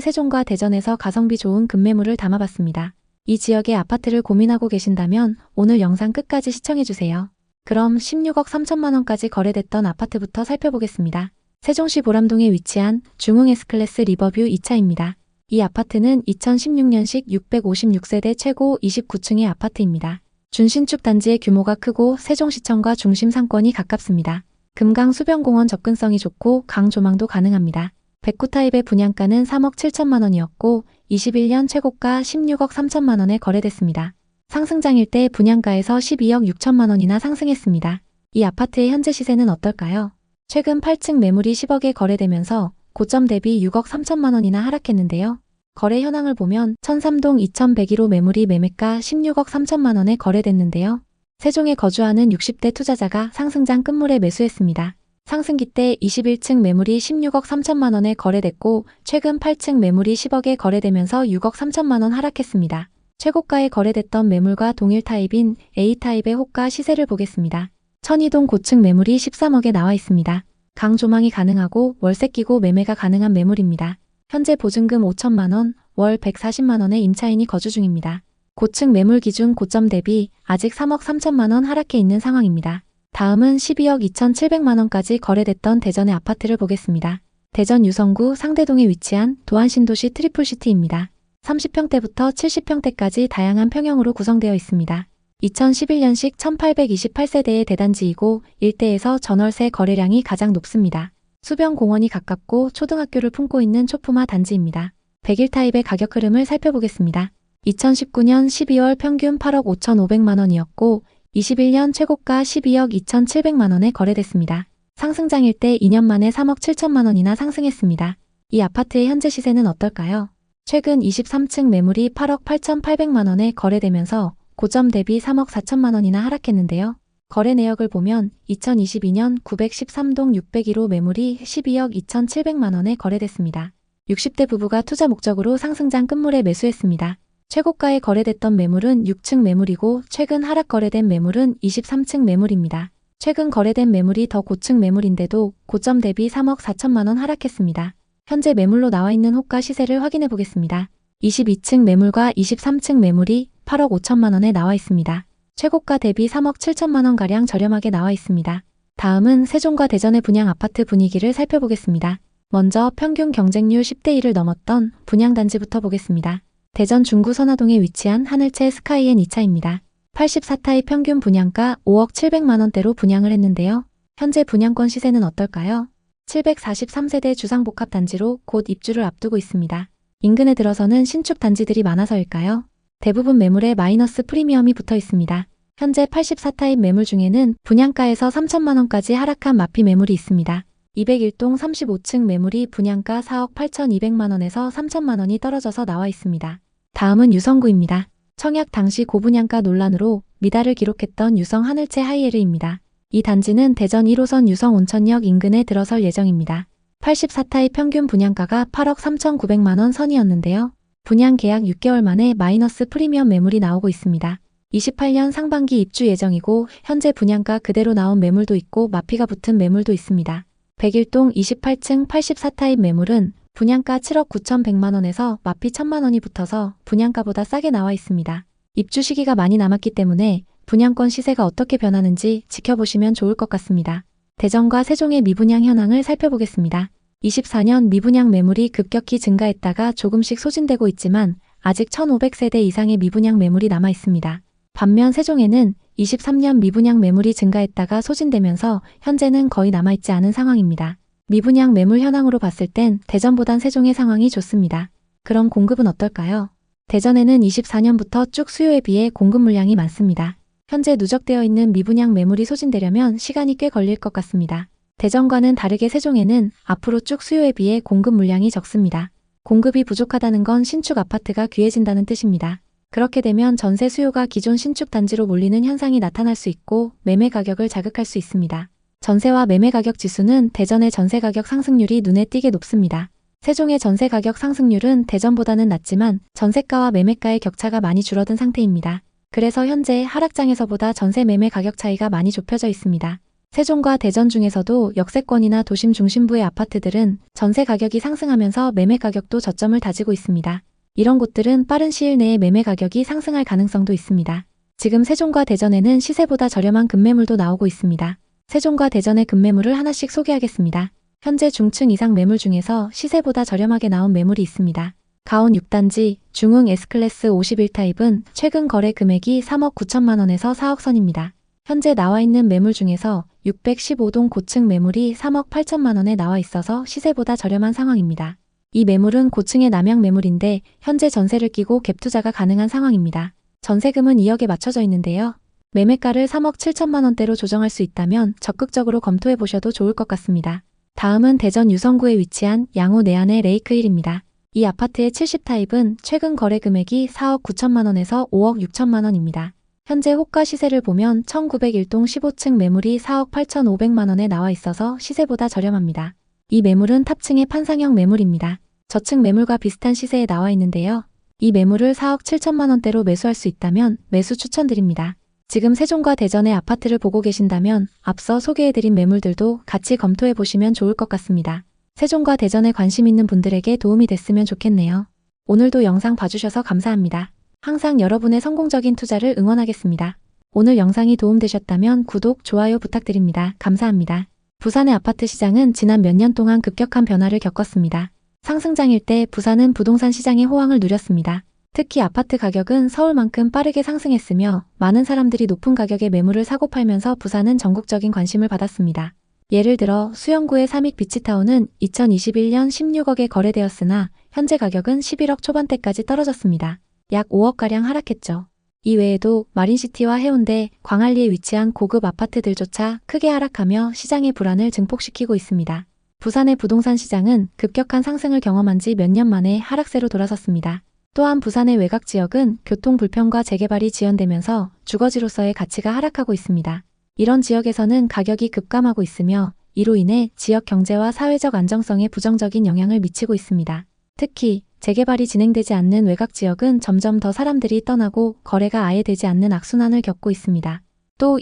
세종과 대전에서 가성비 좋은 급매물을 담아봤습니다. 이 지역의 아파트를 고민하고 계신다면 오늘 영상 끝까지 시청해주세요. 그럼 16억 3천만 원까지 거래됐던 아파트부터 살펴보겠습니다. 세종시 보람동에 위치한 중흥 S클래스 리버뷰 2차입니다. 이 아파트는 2016년식 656세대 최고 29층의 아파트입니다. 준신축 단지의 규모가 크고 세종시청과 중심 상권이 가깝습니다. 금강 수변공원 접근성이 좋고 강 조망도 가능합니다. 109타입의 분양가는 3억 7천만 원이었고 21년 최고가 16억 3천만 원에 거래됐습니다. 상승장일 때 분양가에서 12억 6천만 원이나 상승했습니다. 이 아파트의 현재 시세는 어떨까요? 최근 8층 매물이 10억에 거래되면서 고점 대비 6억 3천만 원이나 하락했는데요. 거래 현황을 보면 천삼동 2101호 매물이 매매가 16억 3천만 원에 거래됐는데요. 세종에 거주하는 60대 투자자가 상승장 끝물에 매수했습니다. 상승기 때 21층 매물이 16억 3천만 원에 거래됐고 최근 8층 매물이 10억에 거래되면서 6억 3천만 원 하락했습니다. 최고가에 거래됐던 매물과 동일 타입인 A타입의 호가 시세를 보겠습니다. 천이동 고층 매물이 13억에 나와 있습니다. 강 조망이 가능하고 월세 끼고 매매가 가능한 매물입니다. 현재 보증금 5천만 원, 월 140만 원의 임차인이 거주 중입니다. 고층 매물 기준 고점 대비 아직 3억 3천만 원 하락해 있는 상황입니다. 다음은 12억 2,700만 원까지 거래됐던 대전의 아파트를 보겠습니다. 대전 유성구 상대동에 위치한 도안신도시 트리플시티입니다. 30평대부터 70평대까지 다양한 평형으로 구성되어 있습니다. 2011년식 1828세대의 대단지이고 일대에서 전월세 거래량이 가장 높습니다. 수변 공원이 가깝고 초등학교를 품고 있는 초품화 단지입니다. 100일 타입의 가격 흐름을 살펴보겠습니다. 2019년 12월 평균 8억 5,500만 원이었고 21년 최고가 12억 2,700만 원에 거래됐습니다. 상승장일 때 2년 만에 3억 7천만 원이나 상승했습니다. 이 아파트의 현재 시세는 어떨까요? 최근 23층 매물이 8억 8,800만 원에 거래되면서 고점 대비 3억 4천만 원이나 하락했는데요. 거래 내역을 보면 2022년 913동 601호 매물이 12억 2,700만 원에 거래됐습니다. 60대 부부가 투자 목적으로 상승장 끝물에 매수했습니다. 최고가에 거래됐던 매물은 6층 매물이고 최근 하락 거래된 매물은 23층 매물입니다. 최근 거래된 매물이 더 고층 매물인데도 고점 대비 3억 4천만 원 하락했습니다. 현재 매물로 나와 있는 호가 시세를 확인해 보겠습니다. 22층 매물과 23층 매물이 8억 5천만 원에 나와 있습니다. 최고가 대비 3억 7천만 원가량 저렴하게 나와 있습니다. 다음은 세종과 대전의 분양 아파트 분위기를 살펴보겠습니다. 먼저 평균 경쟁률 10대 1을 넘었던 분양단지부터 보겠습니다. 대전 중구 선화동에 위치한 하늘채 스카이앤 2차입니다. 84타입 평균 분양가 5억 700만 원대로 분양을 했는데요. 현재 분양권 시세는 어떨까요? 743세대 주상복합단지로 곧 입주를 앞두고 있습니다. 인근에 들어서는 신축 단지들이 많아서일까요? 대부분 매물에 마이너스 프리미엄이 붙어 있습니다. 현재 84타입 매물 중에는 분양가에서 3천만 원까지 하락한 마피 매물이 있습니다. 201동 35층 매물이 분양가 4억 8,200만 원에서 3천만 원이 떨어져서 나와 있습니다. 다음은 유성구입니다. 청약 당시 고분양가 논란으로 미달을 기록했던 유성 하늘채 하이에르입니다. 이 단지는 대전 1호선 유성 온천역 인근에 들어설 예정입니다. 84타입 평균 분양가가 8억 3,900만 원 선이었는데요. 분양 계약 6개월 만에 마이너스 프리미엄 매물이 나오고 있습니다. 28년 상반기 입주 예정이고 현재 분양가 그대로 나온 매물도 있고 마피가 붙은 매물도 있습니다. 101동 28층 84타입 매물은 분양가 7억 9,100만 원에서 마피 1,000만 원이 붙어서 분양가보다 싸게 나와 있습니다. 입주 시기가 많이 남았기 때문에 분양권 시세가 어떻게 변하는지 지켜보시면 좋을 것 같습니다. 대전과 세종의 미분양 현황을 살펴보겠습니다. 24년 미분양 매물이 급격히 증가했다가 조금씩 소진되고 있지만 아직 1,500세대 이상의 미분양 매물이 남아 있습니다. 반면 세종에는 23년 미분양 매물이 증가했다가 소진되면서 현재는 거의 남아있지 않은 상황입니다. 미분양 매물 현황으로 봤을 땐 대전보단 세종의 상황이 좋습니다. 그럼 공급은 어떨까요? 대전에는 24년부터 쭉 수요에 비해 공급 물량이 많습니다. 현재 누적되어 있는 미분양 매물이 소진되려면 시간이 꽤 걸릴 것 같습니다. 대전과는 다르게 세종에는 앞으로 쭉 수요에 비해 공급 물량이 적습니다. 공급이 부족하다는 건 신축 아파트가 귀해진다는 뜻입니다. 그렇게 되면 전세 수요가 기존 신축 단지로 몰리는 현상이 나타날 수 있고 매매 가격을 자극할 수 있습니다. 전세와 매매 가격 지수는 대전의 전세 가격 상승률이 눈에 띄게 높습니다. 세종의 전세 가격 상승률은 대전보다는 낮지만 전세가와 매매가의 격차가 많이 줄어든 상태입니다. 그래서 현재 하락장에서보다 전세 매매 가격 차이가 많이 좁혀져 있습니다. 세종과 대전 중에서도 역세권이나 도심 중심부의 아파트들은 전세 가격이 상승하면서 매매 가격도 저점을 다지고 있습니다. 이런 곳들은 빠른 시일 내에 매매 가격이 상승할 가능성도 있습니다. 지금 세종과 대전에는 시세보다 저렴한 급매물도 나오고 있습니다. 세종과 대전의 급매물을 하나씩 소개하겠습니다. 현재 중층 이상 매물 중에서 시세보다 저렴하게 나온 매물이 있습니다. 가온 6단지 중흥 S클래스 51타입은 최근 거래 금액이 3억 9천만 원에서 4억 선입니다. 현재 나와 있는 매물 중에서 615동 고층 매물이 3억 8천만 원에 나와 있어서 시세보다 저렴한 상황입니다. 이 매물은 고층의 남양 매물인데 현재 전세를 끼고 갭 투자가 가능한 상황입니다. 전세금은 2억에 맞춰져 있는데요. 매매가를 3억 7천만 원대로 조정할 수 있다면 적극적으로 검토해 보셔도 좋을 것 같습니다. 다음은 대전 유성구에 위치한 양호 내안의 레이크힐입니다. 이 아파트의 70타입은 최근 거래 금액이 4억 9천만 원에서 5억 6천만 원입니다. 현재 호가 시세를 보면 1901동 15층 매물이 4억 8,500만 원에 나와 있어서 시세보다 저렴합니다. 이 매물은 탑층의 판상형 매물입니다. 저층 매물과 비슷한 시세에 나와 있는데요. 이 매물을 4억 7천만 원대로 매수할 수 있다면 매수 추천드립니다. 지금 세종과 대전의 아파트를 보고 계신다면 앞서 소개해드린 매물들도 같이 검토해 보시면 좋을 것 같습니다. 세종과 대전에 관심 있는 분들에게 도움이 됐으면 좋겠네요. 오늘도 영상 봐주셔서 감사합니다. 항상 여러분의 성공적인 투자를 응원하겠습니다. 오늘 영상이 도움되셨다면 구독, 좋아요 부탁드립니다. 감사합니다. 부산의 아파트 시장은 지난 몇 년 동안 급격한 변화를 겪었습니다. 상승장일 때 부산은 부동산 시장의 호황을 누렸습니다. 특히 아파트 가격은 서울만큼 빠르게 상승했으며 많은 사람들이 높은 가격에 매물을 사고 팔면서 부산은 전국적인 관심을 받았습니다. 예를 들어 수영구의 삼익 비치타운은 2021년 16억에 거래되었으나 현재 가격은 11억 초반대까지 떨어졌습니다. 약 5억가량 하락했죠. 이외에도 마린시티와 해운대, 광안리에 위치한 고급 아파트들조차 크게 하락하며 시장의 불안을 증폭시키고 있습니다. 부산의 부동산 시장은 급격한 상승을 경험한 지 몇 년 만에 하락세로 돌아섰습니다. 또한 부산의 외곽 지역은 교통 불편과 재개발이 지연되면서 주거지로서의 가치가 하락하고 있습니다. 이런 지역에서는 가격이 급감하고 있으며 이로 인해 지역 경제와 사회적 안정성에 부정적인 영향을 미치고 있습니다. 특히 재개발이 진행되지 않는 외곽 지역은 점점 더 사람들이 떠나고 거래가 아예 되지 않는 악순환을 겪고 있습니다. 또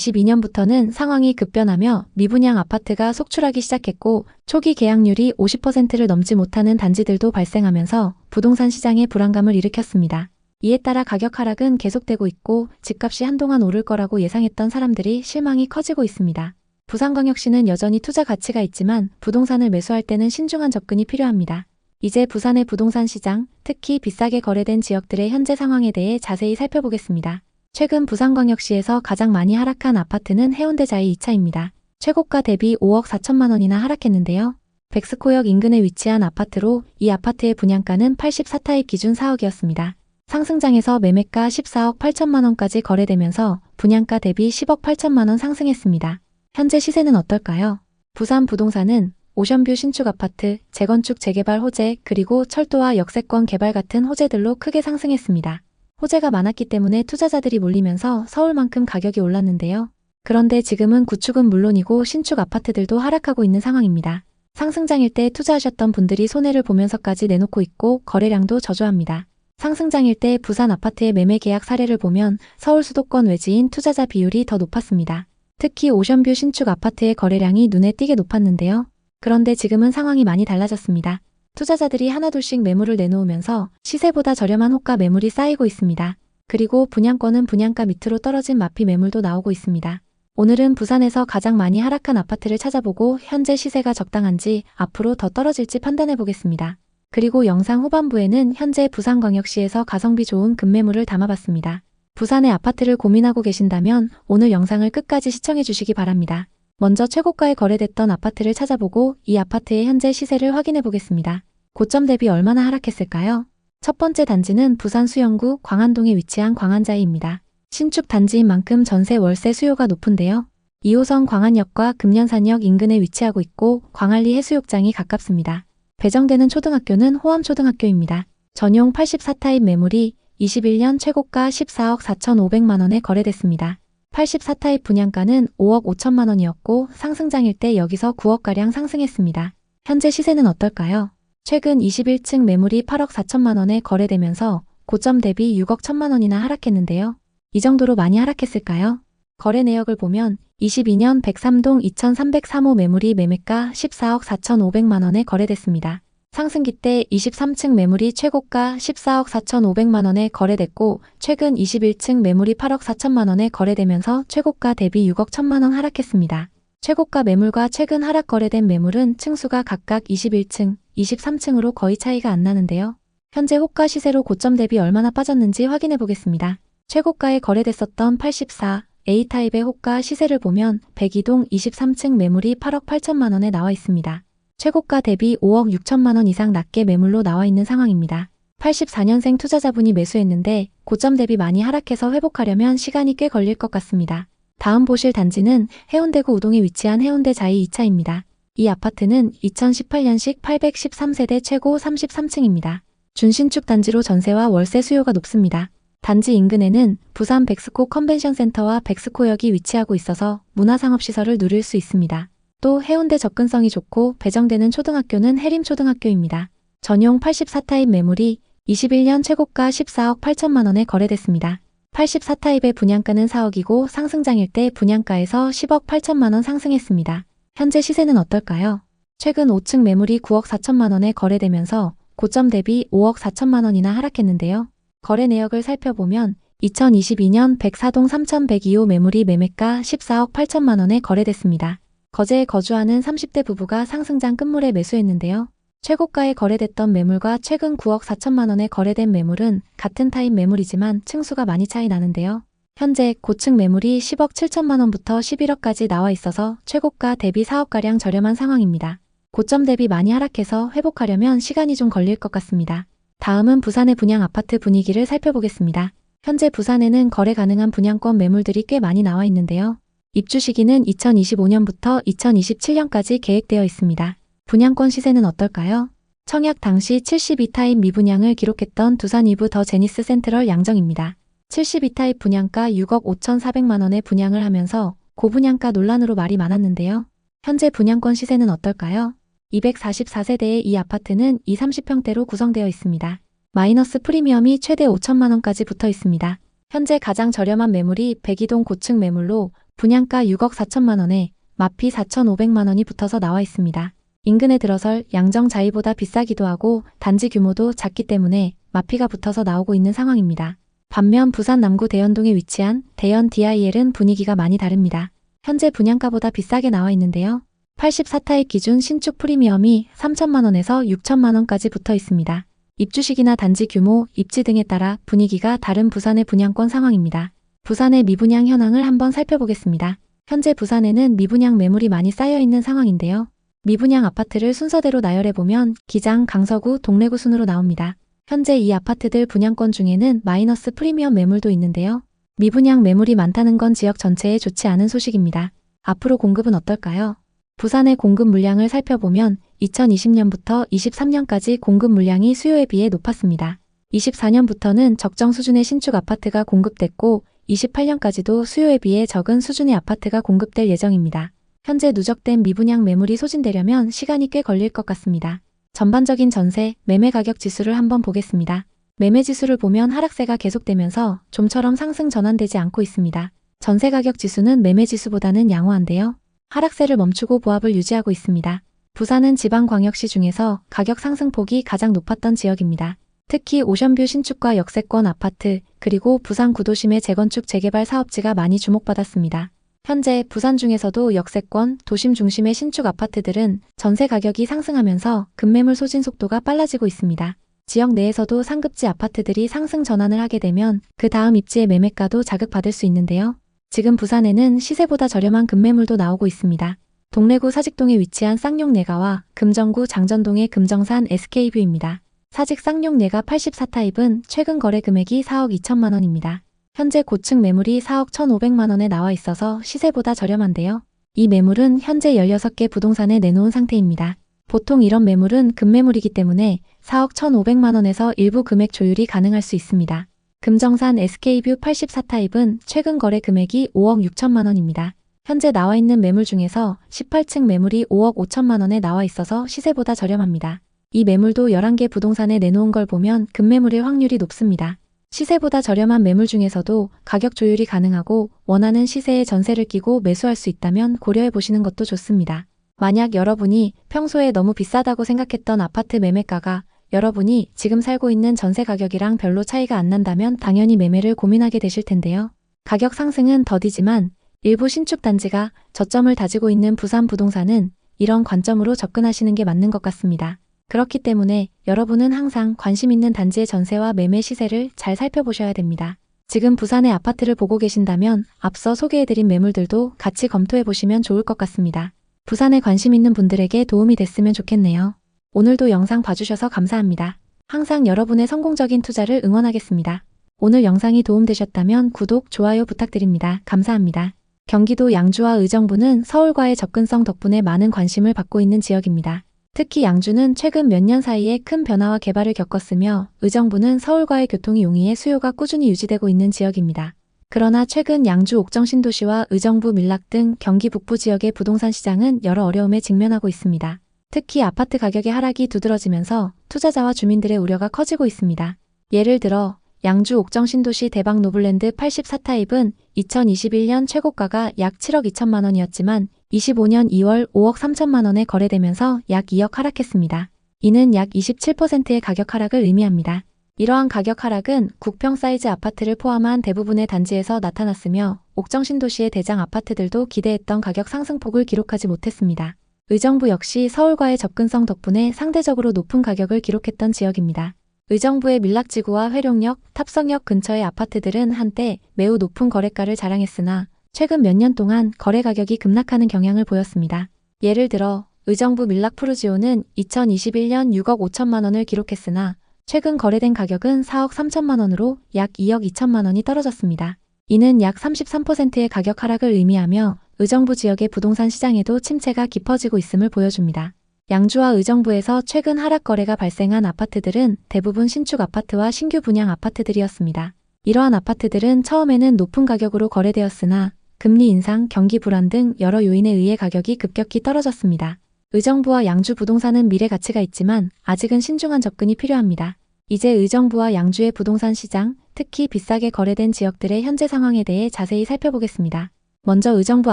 2022년부터는 상황이 급변하며 미분양 아파트가 속출하기 시작했고 초기 계약률이 50%를 넘지 못하는 단지들도 발생하면서 부동산 시장에 불안감을 일으켰습니다. 이에 따라 가격 하락은 계속되고 있고 집값이 한동안 오를 거라고 예상했던 사람들이 실망이 커지고 있습니다. 부산광역시는 여전히 투자 가치가 있지만 부동산을 매수할 때는 신중한 접근이 필요합니다. 이제 부산의 부동산 시장, 특히 비싸게 거래된 지역들의 현재 상황에 대해 자세히 살펴보겠습니다. 최근 부산광역시에서 가장 많이 하락한 아파트는 해운대 자이 2차입니다. 최고가 대비 5억 4천만 원이나 하락했는데요. 백스코역 인근에 위치한 아파트로 이 아파트의 분양가는 84타입 기준 4억이었습니다. 상승장에서 매매가 14억 8천만 원까지 거래되면서 분양가 대비 10억 8천만 원 상승했습니다. 현재 시세는 어떨까요? 부산 부동산은 오션뷰 신축 아파트, 재건축 재개발 호재, 그리고 철도와 역세권 개발 같은 호재들로 크게 상승했습니다. 호재가 많았기 때문에 투자자들이 몰리면서 서울만큼 가격이 올랐는데요. 그런데 지금은 구축은 물론이고 신축 아파트들도 하락하고 있는 상황입니다. 상승장일 때 투자하셨던 분들이 손해를 보면서까지 내놓고 있고 거래량도 저조합니다. 상승장일 때 부산 아파트의 매매 계약 사례를 보면 서울 수도권 외지인 투자자 비율이 더 높았습니다. 특히 오션뷰 신축 아파트의 거래량이 눈에 띄게 높았는데요. 그런데 지금은 상황이 많이 달라졌습니다. 투자자들이 하나둘씩 매물을 내놓으면서 시세보다 저렴한 호가 매물이 쌓이고 있습니다. 그리고 분양권은 분양가 밑으로 떨어진 마피 매물도 나오고 있습니다. 오늘은 부산에서 가장 많이 하락한 아파트를 찾아보고 현재 시세가 적당한지 앞으로 더 떨어질지 판단해 보겠습니다. 그리고 영상 후반부에는 현재 부산광역시에서 가성비 좋은 급매물을 담아봤습니다. 부산의 아파트를 고민하고 계신다면 오늘 영상을 끝까지 시청해 주시기 바랍니다. 먼저 최고가에 거래됐던 아파트를 찾아보고 이 아파트의 현재 시세를 확인해 보겠습니다. 고점 대비 얼마나 하락했을까요? 첫 번째 단지는 부산 수영구 광안동에 위치한 광안자이입니다. 신축 단지인 만큼 전세 월세 수요가 높은데요. 2호선 광안역과 금년산역 인근에 위치하고 있고 광안리 해수욕장이 가깝습니다. 배정되는 초등학교는 호암초등학교입니다. 전용 84타입 매물이 21년 최고가 14억 4,500만 원에 거래됐습니다. 84타입 분양가는 5억 5천만 원이었고 상승장일 때 여기서 9억가량 상승했습니다. 현재 시세는 어떨까요? 최근 21층 매물이 8억 4천만 원에 거래되면서 고점 대비 6억 1천만 원이나 하락했는데요. 이 정도로 많이 하락했을까요? 거래 내역을 보면 22년 103동 2303호 매물이 매매가 14억 4,500만 원에 거래됐습니다. 상승기 때 23층 매물이 최고가 14억 4,500만 원에 거래됐고 최근 21층 매물이 8억 4천만 원에 거래되면서 최고가 대비 6억 1천만 원 하락했습니다. 최고가 매물과 최근 하락 거래된 매물은 층수가 각각 21층, 23층으로 거의 차이가 안 나는데요. 현재 호가 시세로 고점 대비 얼마나 빠졌는지 확인해 보겠습니다. 최고가에 거래됐었던 84, A타입의 호가 시세를 보면 102동 23층 매물이 8억 8천만 원에 나와 있습니다. 최고가 대비 5억 6천만 원 이상 낮게 매물로 나와 있는 상황입니다. 84년생 투자자분이 매수했는데 고점 대비 많이 하락해서 회복하려면 시간이 꽤 걸릴 것 같습니다. 다음 보실 단지는 해운대구 우동에 위치한 해운대 자이 2차입니다. 이 아파트는 2018년식 813세대 최고 33층입니다. 준신축 단지로 전세와 월세 수요가 높습니다. 단지 인근에는 부산 백스코 컨벤션센터와 백스코역이 위치하고 있어서 문화상업시설을 누릴 수 있습니다. 또 해운대 접근성이 좋고 배정되는 초등학교는 해림초등학교입니다. 전용 84타입 매물이 21년 최고가 14억 8천만 원에 거래됐습니다. 84타입의 분양가는 4억이고 상승장일 때 분양가에서 10억 8천만 원 상승했습니다. 현재 시세는 어떨까요? 최근 5층 매물이 9억 4천만 원에 거래되면서 고점 대비 5억 4천만 원이나 하락했는데요. 거래 내역을 살펴보면 2022년 104동 3102호 매물이 매매가 14억 8천만 원에 거래됐습니다. 거제에 거주하는 30대 부부가 상승장 끝물에 매수했는데요. 최고가에 거래됐던 매물과 최근 9억 4천만 원에 거래된 매물은 같은 타입 매물이지만 층수가 많이 차이 나는데요. 현재 고층 매물이 10억 7천만 원부터 11억까지 나와 있어서 최고가 대비 4억가량 저렴한 상황입니다. 고점 대비 많이 하락해서 회복하려면 시간이 좀 걸릴 것 같습니다. 다음은 부산의 분양 아파트 분위기를 살펴보겠습니다. 현재 부산에는 거래 가능한 분양권 매물들이 꽤 많이 나와 있는데요. 입주 시기는 2025년부터 2027년까지 계획되어 있습니다. 분양권 시세는 어떨까요? 청약 당시 72타입 미분양을 기록했던 두산 이브 더 제니스 센트럴 양정입니다. 72타입 분양가 6억 5,400만 원에 분양을 하면서 고분양가 논란으로 말이 많았는데요. 현재 분양권 시세는 어떨까요? 244세대의 이 아파트는 20-30평대로 구성되어 있습니다. 마이너스 프리미엄이 최대 5천만 원까지 붙어 있습니다. 현재 가장 저렴한 매물이 102동 고층 매물로 분양가 6억 4천만 원에 마피 4,500만 원이 붙어서 나와 있습니다. 인근에 들어설 양정 자이보다 비싸기도 하고 단지 규모도 작기 때문에 마피가 붙어서 나오고 있는 상황입니다. 반면 부산 남구 대연동에 위치한 대연 DIL은 분위기가 많이 다릅니다. 현재 분양가보다 비싸게 나와 있는데요. 84타입 기준 신축 프리미엄이 3천만 원에서 6천만 원까지 붙어 있습니다. 입주 시기나 단지 규모, 입지 등에 따라 분위기가 다른 부산의 분양권 상황입니다. 부산의 미분양 현황을 한번 살펴보겠습니다. 현재 부산에는 미분양 매물이 많이 쌓여 있는 상황인데요. 미분양 아파트를 순서대로 나열해보면 기장, 강서구, 동래구 순으로 나옵니다. 현재 이 아파트들 분양권 중에는 마이너스 프리미엄 매물도 있는데요. 미분양 매물이 많다는 건 지역 전체에 좋지 않은 소식입니다. 앞으로 공급은 어떨까요? 부산의 공급 물량을 살펴보면 2020년부터 23년까지 공급 물량이 수요에 비해 높았습니다. 24년부터는 적정 수준의 신축 아파트가 공급됐고 28년까지도 수요에 비해 적은 수준의 아파트가 공급될 예정입니다. 현재 누적된 미분양 매물이 소진되려면 시간이 꽤 걸릴 것 같습니다. 전반적인 전세, 매매 가격 지수를 한번 보겠습니다. 매매 지수를 보면 하락세가 계속되면서 좀처럼 상승 전환되지 않고 있습니다. 전세 가격 지수는 매매 지수보다는 양호한데요. 하락세를 멈추고 보합을 유지하고 있습니다. 부산은 지방광역시 중에서 가격 상승폭이 가장 높았던 지역입니다. 특히 오션뷰 신축과 역세권 아파트, 그리고 부산 구도심의 재건축 재개발 사업지가 많이 주목받았습니다. 현재 부산 중에서도 역세권, 도심 중심의 신축 아파트들은 전세 가격이 상승하면서 급매물 소진 속도가 빨라지고 있습니다. 지역 내에서도 상급지 아파트들이 상승 전환을 하게 되면 그 다음 입지의 매매가도 자극받을 수 있는데요. 지금 부산에는 시세보다 저렴한 급매물도 나오고 있습니다. 동래구 사직동에 위치한 쌍용내가와 금정구 장전동의 금정산 SK뷰입니다. 사직 쌍용내가 84타입은 최근 거래 금액이 4억 2천만 원입니다. 현재 고층 매물이 4억 1,500만 원에 나와 있어서 시세보다 저렴한데요. 이 매물은 현재 16개 부동산에 내놓은 상태입니다. 보통 이런 매물은 급매물이기 때문에 4억 1,500만 원에서 일부 금액 조율이 가능할 수 있습니다. 금정산 SK뷰 84타입은 최근 거래 금액이 5억 6천만 원입니다. 현재 나와 있는 매물 중에서 18층 매물이 5억 5천만 원에 나와 있어서 시세보다 저렴합니다. 이 매물도 11개 부동산에 내놓은 걸 보면 급매물일 확률이 높습니다. 시세보다 저렴한 매물 중에서도 가격 조율이 가능하고 원하는 시세에 전세를 끼고 매수할 수 있다면 고려해 보시는 것도 좋습니다. 만약 여러분이 평소에 너무 비싸다고 생각했던 아파트 매매가가 여러분이 지금 살고 있는 전세 가격이랑 별로 차이가 안 난다면 당연히 매매를 고민하게 되실 텐데요. 가격 상승은 더디지만 일부 신축 단지가 저점을 다지고 있는 부산 부동산은 이런 관점으로 접근하시는 게 맞는 것 같습니다. 그렇기 때문에 여러분은 항상 관심 있는 단지의 전세와 매매 시세를 잘 살펴보셔야 됩니다. 지금 부산의 아파트를 보고 계신다면 앞서 소개해드린 매물들도 같이 검토해보시면 좋을 것 같습니다. 부산에 관심 있는 분들에게 도움이 됐으면 좋겠네요. 오늘도 영상 봐주셔서 감사합니다. 항상 여러분의 성공적인 투자를 응원하겠습니다. 오늘 영상이 도움되셨다면 구독, 좋아요 부탁드립니다. 감사합니다. 경기도 양주와 의정부는 서울과의 접근성 덕분에 많은 관심을 받고 있는 지역입니다. 특히 양주는 최근 몇 년 사이에 큰 변화와 개발을 겪었으며 의정부는 서울과의 교통이 용이해 수요가 꾸준히 유지되고 있는 지역입니다. 그러나 최근 양주 옥정 신도시와 의정부 밀락 등 경기 북부 지역의 부동산 시장은 여러 어려움에 직면하고 있습니다. 특히 아파트 가격의 하락이 두드러지면서 투자자와 주민들의 우려가 커지고 있습니다. 예를 들어 양주 옥정 신도시 대박 노블랜드 84타입은 2021년 최고가가 약 7억 2천만 원이었지만 25년 2월 5억 3천만 원에 거래되면서 약 2억 하락했습니다. 이는 약 27%의 가격 하락을 의미합니다. 이러한 가격 하락은 국평 사이즈 아파트를 포함한 대부분의 단지에서 나타났으며 옥정 신도시의 대장 아파트들도 기대했던 가격 상승폭을 기록하지 못했습니다. 의정부 역시 서울과의 접근성 덕분에 상대적으로 높은 가격을 기록했던 지역입니다. 의정부의 밀락지구와 회룡역, 탑성역 근처의 아파트들은 한때 매우 높은 거래가를 자랑했으나 최근 몇 년 동안 거래 가격이 급락하는 경향을 보였습니다. 예를 들어 의정부 밀락 푸르지오는 2021년 6억 5천만 원을 기록했으나 최근 거래된 가격은 4억 3천만 원으로 약 2억 2천만 원이 떨어졌습니다. 이는 약 33%의 가격 하락을 의미하며 의정부 지역의 부동산 시장에도 침체가 깊어지고 있음을 보여줍니다. 양주와 의정부에서 최근 하락 거래가 발생한 아파트들은 대부분 신축 아파트와 신규 분양 아파트들이었습니다. 이러한 아파트들은 처음에는 높은 가격으로 거래되었으나 금리 인상, 경기 불안 등 여러 요인에 의해 가격이 급격히 떨어졌습니다. 의정부와 양주 부동산은 미래 가치가 있지만 아직은 신중한 접근이 필요합니다. 이제 의정부와 양주의 부동산 시장, 특히 비싸게 거래된 지역들의 현재 상황에 대해 자세히 살펴보겠습니다. 먼저 의정부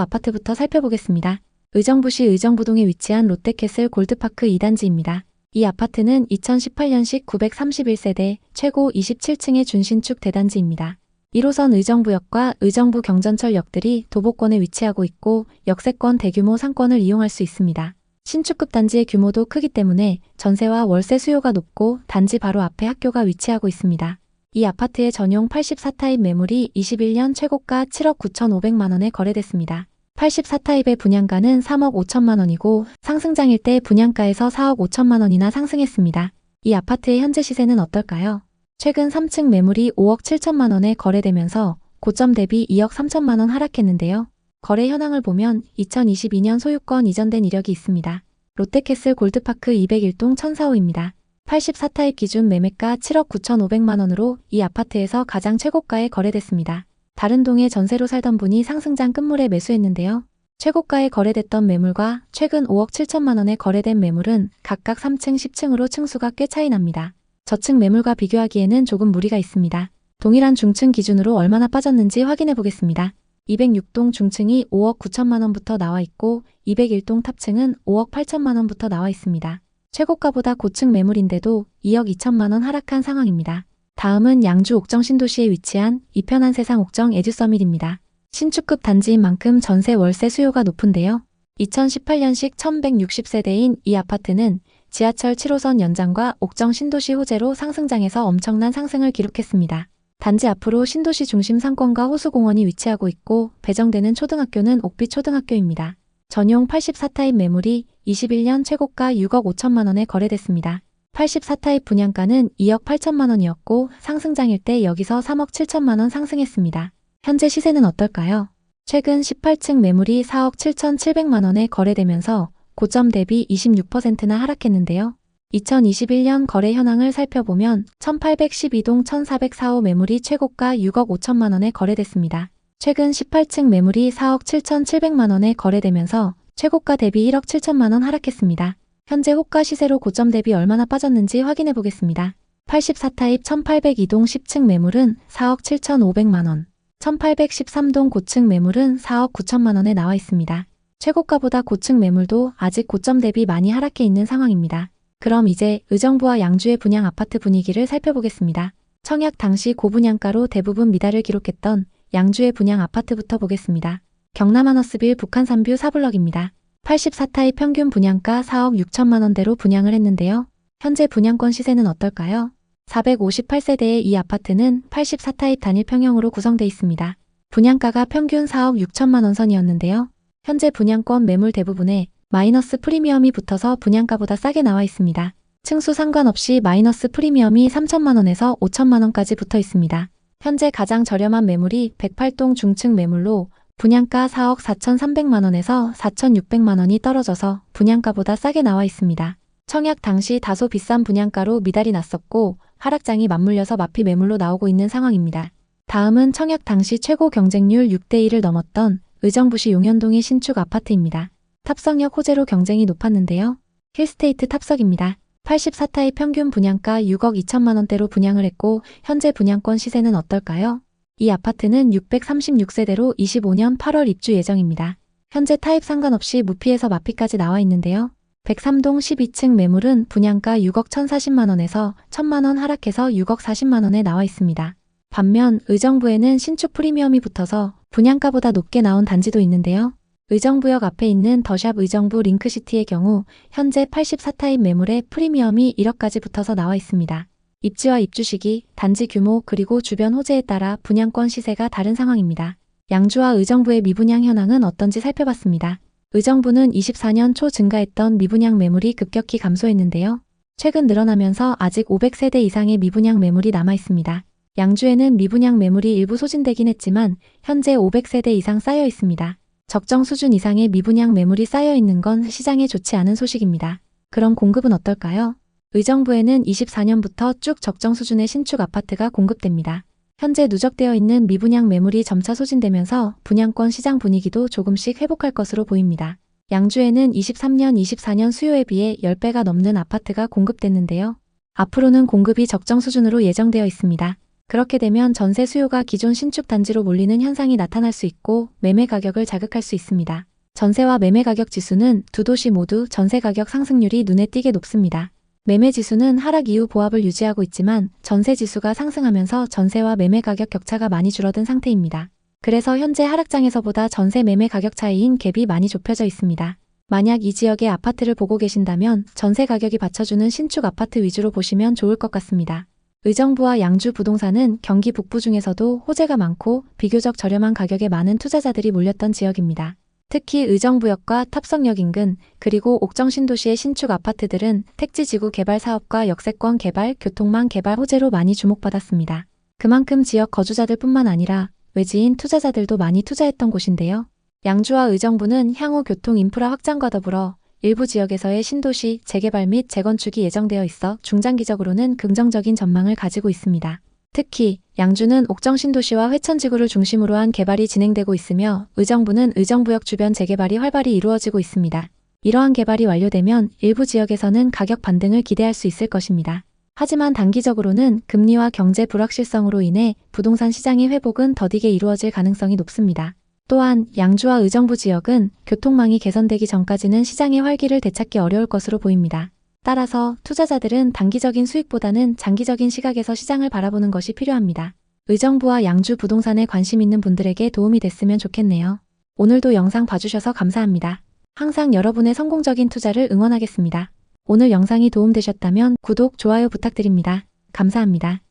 아파트부터 살펴보겠습니다. 의정부시 의정부동에 위치한 롯데캐슬 골드파크 2단지입니다. 이 아파트는 2018년식 931세대, 최고 27층의 준신축 대단지입니다. 1호선 의정부역과 의정부 경전철역들이 도보권에 위치하고 있고 역세권 대규모 상권을 이용할 수 있습니다. 신축급 단지의 규모도 크기 때문에 전세와 월세 수요가 높고 단지 바로 앞에 학교가 위치하고 있습니다. 이 아파트의 전용 84타입 매물이 21년 최고가 7억 9,500만 원에 거래됐습니다. 84타입의 분양가는 3억 5천만 원이고 상승장일 때 분양가에서 4억 5천만 원이나 상승했습니다. 이 아파트의 현재 시세는 어떨까요? 최근 3층 매물이 5억 7천만 원에 거래되면서 고점 대비 2억 3천만 원 하락했는데요. 거래 현황을 보면 2022년 소유권 이전된 이력이 있습니다. 롯데캐슬 골드파크 201동 1004호입니다. 84타입 기준 매매가 7억 9,500만 원으로 이 아파트에서 가장 최고가에 거래됐습니다. 다른 동에 전세로 살던 분이 상승장 끝물에 매수했는데요. 최고가에 거래됐던 매물과 최근 5억 7천만 원에 거래된 매물은 각각 3층, 10층으로 층수가 꽤 차이 납니다. 저층 매물과 비교하기에는 조금 무리가 있습니다. 동일한 중층 기준으로 얼마나 빠졌는지 확인해 보겠습니다. 206동 중층이 5억 9천만 원부터 나와 있고 201동 탑층은 5억 8천만 원부터 나와 있습니다. 최고가보다 고층 매물인데도 2억 2천만 원 하락한 상황입니다. 다음은 양주 옥정 신도시에 위치한 이편한 세상 옥정 에듀서밋입니다. 신축급 단지인 만큼 전세 월세 수요가 높은데요. 2018년식 1160세대인 이 아파트는 지하철 7호선 연장과 옥정 신도시 호재로 상승장에서 엄청난 상승을 기록했습니다. 단지 앞으로 신도시 중심 상권과 호수공원이 위치하고 있고 배정되는 초등학교는 옥빛초등학교입니다. 전용 84타입 매물이 21년 최고가 6억 5천만 원에 거래됐습니다. 84타입 분양가는 2억 8천만 원이었고 상승장일 때 여기서 3억 7천만 원 상승했습니다. 현재 시세는 어떨까요? 최근 18층 매물이 4억 7,700만 원에 거래되면서 고점 대비 26%나 하락했는데요. 2021년 거래 현황을 살펴보면 1812동 1404호 매물이 최고가 6억 5천만 원에 거래됐습니다. 최근 18층 매물이 4억 7,700만 원에 거래되면서 최고가 대비 1억 7천만 원 하락했습니다. 현재 호가 시세로 고점 대비 얼마나 빠졌는지 확인해 보겠습니다. 84타입 1802동 10층 매물은 4억 7,500만 원, 1813동 고층 매물은 4억 9천만 원에 나와 있습니다. 최고가보다 고층 매물도 아직 고점 대비 많이 하락해 있는 상황입니다. 그럼 이제 의정부와 양주의 분양 아파트 분위기를 살펴보겠습니다. 청약 당시 고분양가로 대부분 미달을 기록했던 양주의 분양 아파트부터 보겠습니다. 경남 하너스빌 북한산뷰 4블럭입니다. 84타입 평균 분양가 4억 6천만 원대로 분양을 했는데요. 현재 분양권 시세는 어떨까요? 458세대의 이 아파트는 84타입 단일 평형으로 구성되어 있습니다. 분양가가 평균 4억 6천만 원 선이었는데요. 현재 분양권 매물 대부분에 마이너스 프리미엄이 붙어서 분양가보다 싸게 나와 있습니다. 층수 상관없이 마이너스 프리미엄이 3천만 원에서 5천만 원까지 붙어 있습니다. 현재 가장 저렴한 매물이 108동 중층 매물로 분양가 4억 4,300만 원에서 4,600만 원이 떨어져서 분양가보다 싸게 나와 있습니다. 청약 당시 다소 비싼 분양가로 미달이 났었고 하락장이 맞물려서 마피 매물로 나오고 있는 상황입니다. 다음은 청약 당시 최고 경쟁률 6대1을 넘었던 의정부시 용현동의 신축 아파트입니다. 탑성역 호재로 경쟁이 높았는데요. 힐스테이트 탑석입니다. 84타입 평균 분양가 6억 2천만 원대로 분양을 했고 현재 분양권 시세는 어떨까요? 이 아파트는 636세대로 25년 8월 입주 예정입니다. 현재 타입 상관없이 무피에서 마피까지 나와 있는데요. 103동 12층 매물은 분양가 6억 1,040만 원에서 1,000만 원 하락해서 6억 40만 원에 나와 있습니다. 반면 의정부에는 신축 프리미엄이 붙어서 분양가보다 높게 나온 단지도 있는데요. 의정부역 앞에 있는 더샵 의정부 링크시티의 경우 현재 84타입 매물에 프리미엄이 1억까지 붙어서 나와 있습니다. 입지와 입주 시기, 단지 규모 그리고 주변 호재에 따라 분양권 시세가 다른 상황입니다. 양주와 의정부의 미분양 현황은 어떤지 살펴봤습니다. 의정부는 24년 초 증가했던 미분양 매물이 급격히 감소했는데요. 최근 늘어나면서 아직 500세대 이상의 미분양 매물이 남아 있습니다. 양주에는 미분양 매물이 일부 소진되긴 했지만 현재 500세대 이상 쌓여 있습니다. 적정 수준 이상의 미분양 매물이 쌓여 있는 건 시장에 좋지 않은 소식입니다. 그럼 공급은 어떨까요? 의정부에는 24년부터 쭉 적정 수준의 신축 아파트가 공급됩니다. 현재 누적되어 있는 미분양 매물이 점차 소진되면서 분양권 시장 분위기도 조금씩 회복할 것으로 보입니다. 양주에는 23년, 24년 수요에 비해 10배가 넘는 아파트가 공급됐는데요. 앞으로는 공급이 적정 수준으로 예정되어 있습니다. 그렇게 되면 전세 수요가 기존 신축 단지로 몰리는 현상이 나타날 수 있고 매매 가격을 자극할 수 있습니다. 전세와 매매 가격 지수는 두 도시 모두 전세 가격 상승률이 눈에 띄게 높습니다. 매매 지수는 하락 이후 보합을 유지하고 있지만 전세 지수가 상승하면서 전세와 매매 가격 격차가 많이 줄어든 상태입니다. 그래서 현재 하락장에서보다 전세 매매 가격 차이인 갭이 많이 좁혀져 있습니다. 만약 이 지역의 아파트를 보고 계신다면 전세 가격이 받쳐주는 신축 아파트 위주로 보시면 좋을 것 같습니다. 의정부와 양주 부동산은 경기 북부 중에서도 호재가 많고 비교적 저렴한 가격에 많은 투자자들이 몰렸던 지역입니다. 특히 의정부역과 탑성역 인근 그리고 옥정 신도시의 신축 아파트들은 택지지구 개발 사업과 역세권 개발, 교통망 개발 호재로 많이 주목받았습니다. 그만큼 지역 거주자들뿐만 아니라 외지인 투자자들도 많이 투자했던 곳인데요. 양주와 의정부는 향후 교통 인프라 확장과 더불어 일부 지역에서의 신도시 재개발 및 재건축이 예정되어 있어 중장기적으로는 긍정적인 전망을 가지고 있습니다. 특히 양주는 옥정 신도시와 회천지구를 중심으로 한 개발이 진행되고 있으며 의정부는 의정부역 주변 재개발이 활발히 이루어지고 있습니다. 이러한 개발이 완료되면 일부 지역에서는 가격 반등을 기대할 수 있을 것입니다. 하지만 단기적으로는 금리와 경제 불확실성으로 인해 부동산 시장의 회복은 더디게 이루어질 가능성이 높습니다. 또한 양주와 의정부 지역은 교통망이 개선되기 전까지는 시장의 활기를 되찾기 어려울 것으로 보입니다. 따라서 투자자들은 단기적인 수익보다는 장기적인 시각에서 시장을 바라보는 것이 필요합니다. 의정부와 양주 부동산에 관심 있는 분들에게 도움이 됐으면 좋겠네요. 오늘도 영상 봐주셔서 감사합니다. 항상 여러분의 성공적인 투자를 응원하겠습니다. 오늘 영상이 도움되셨다면 구독, 좋아요 부탁드립니다. 감사합니다.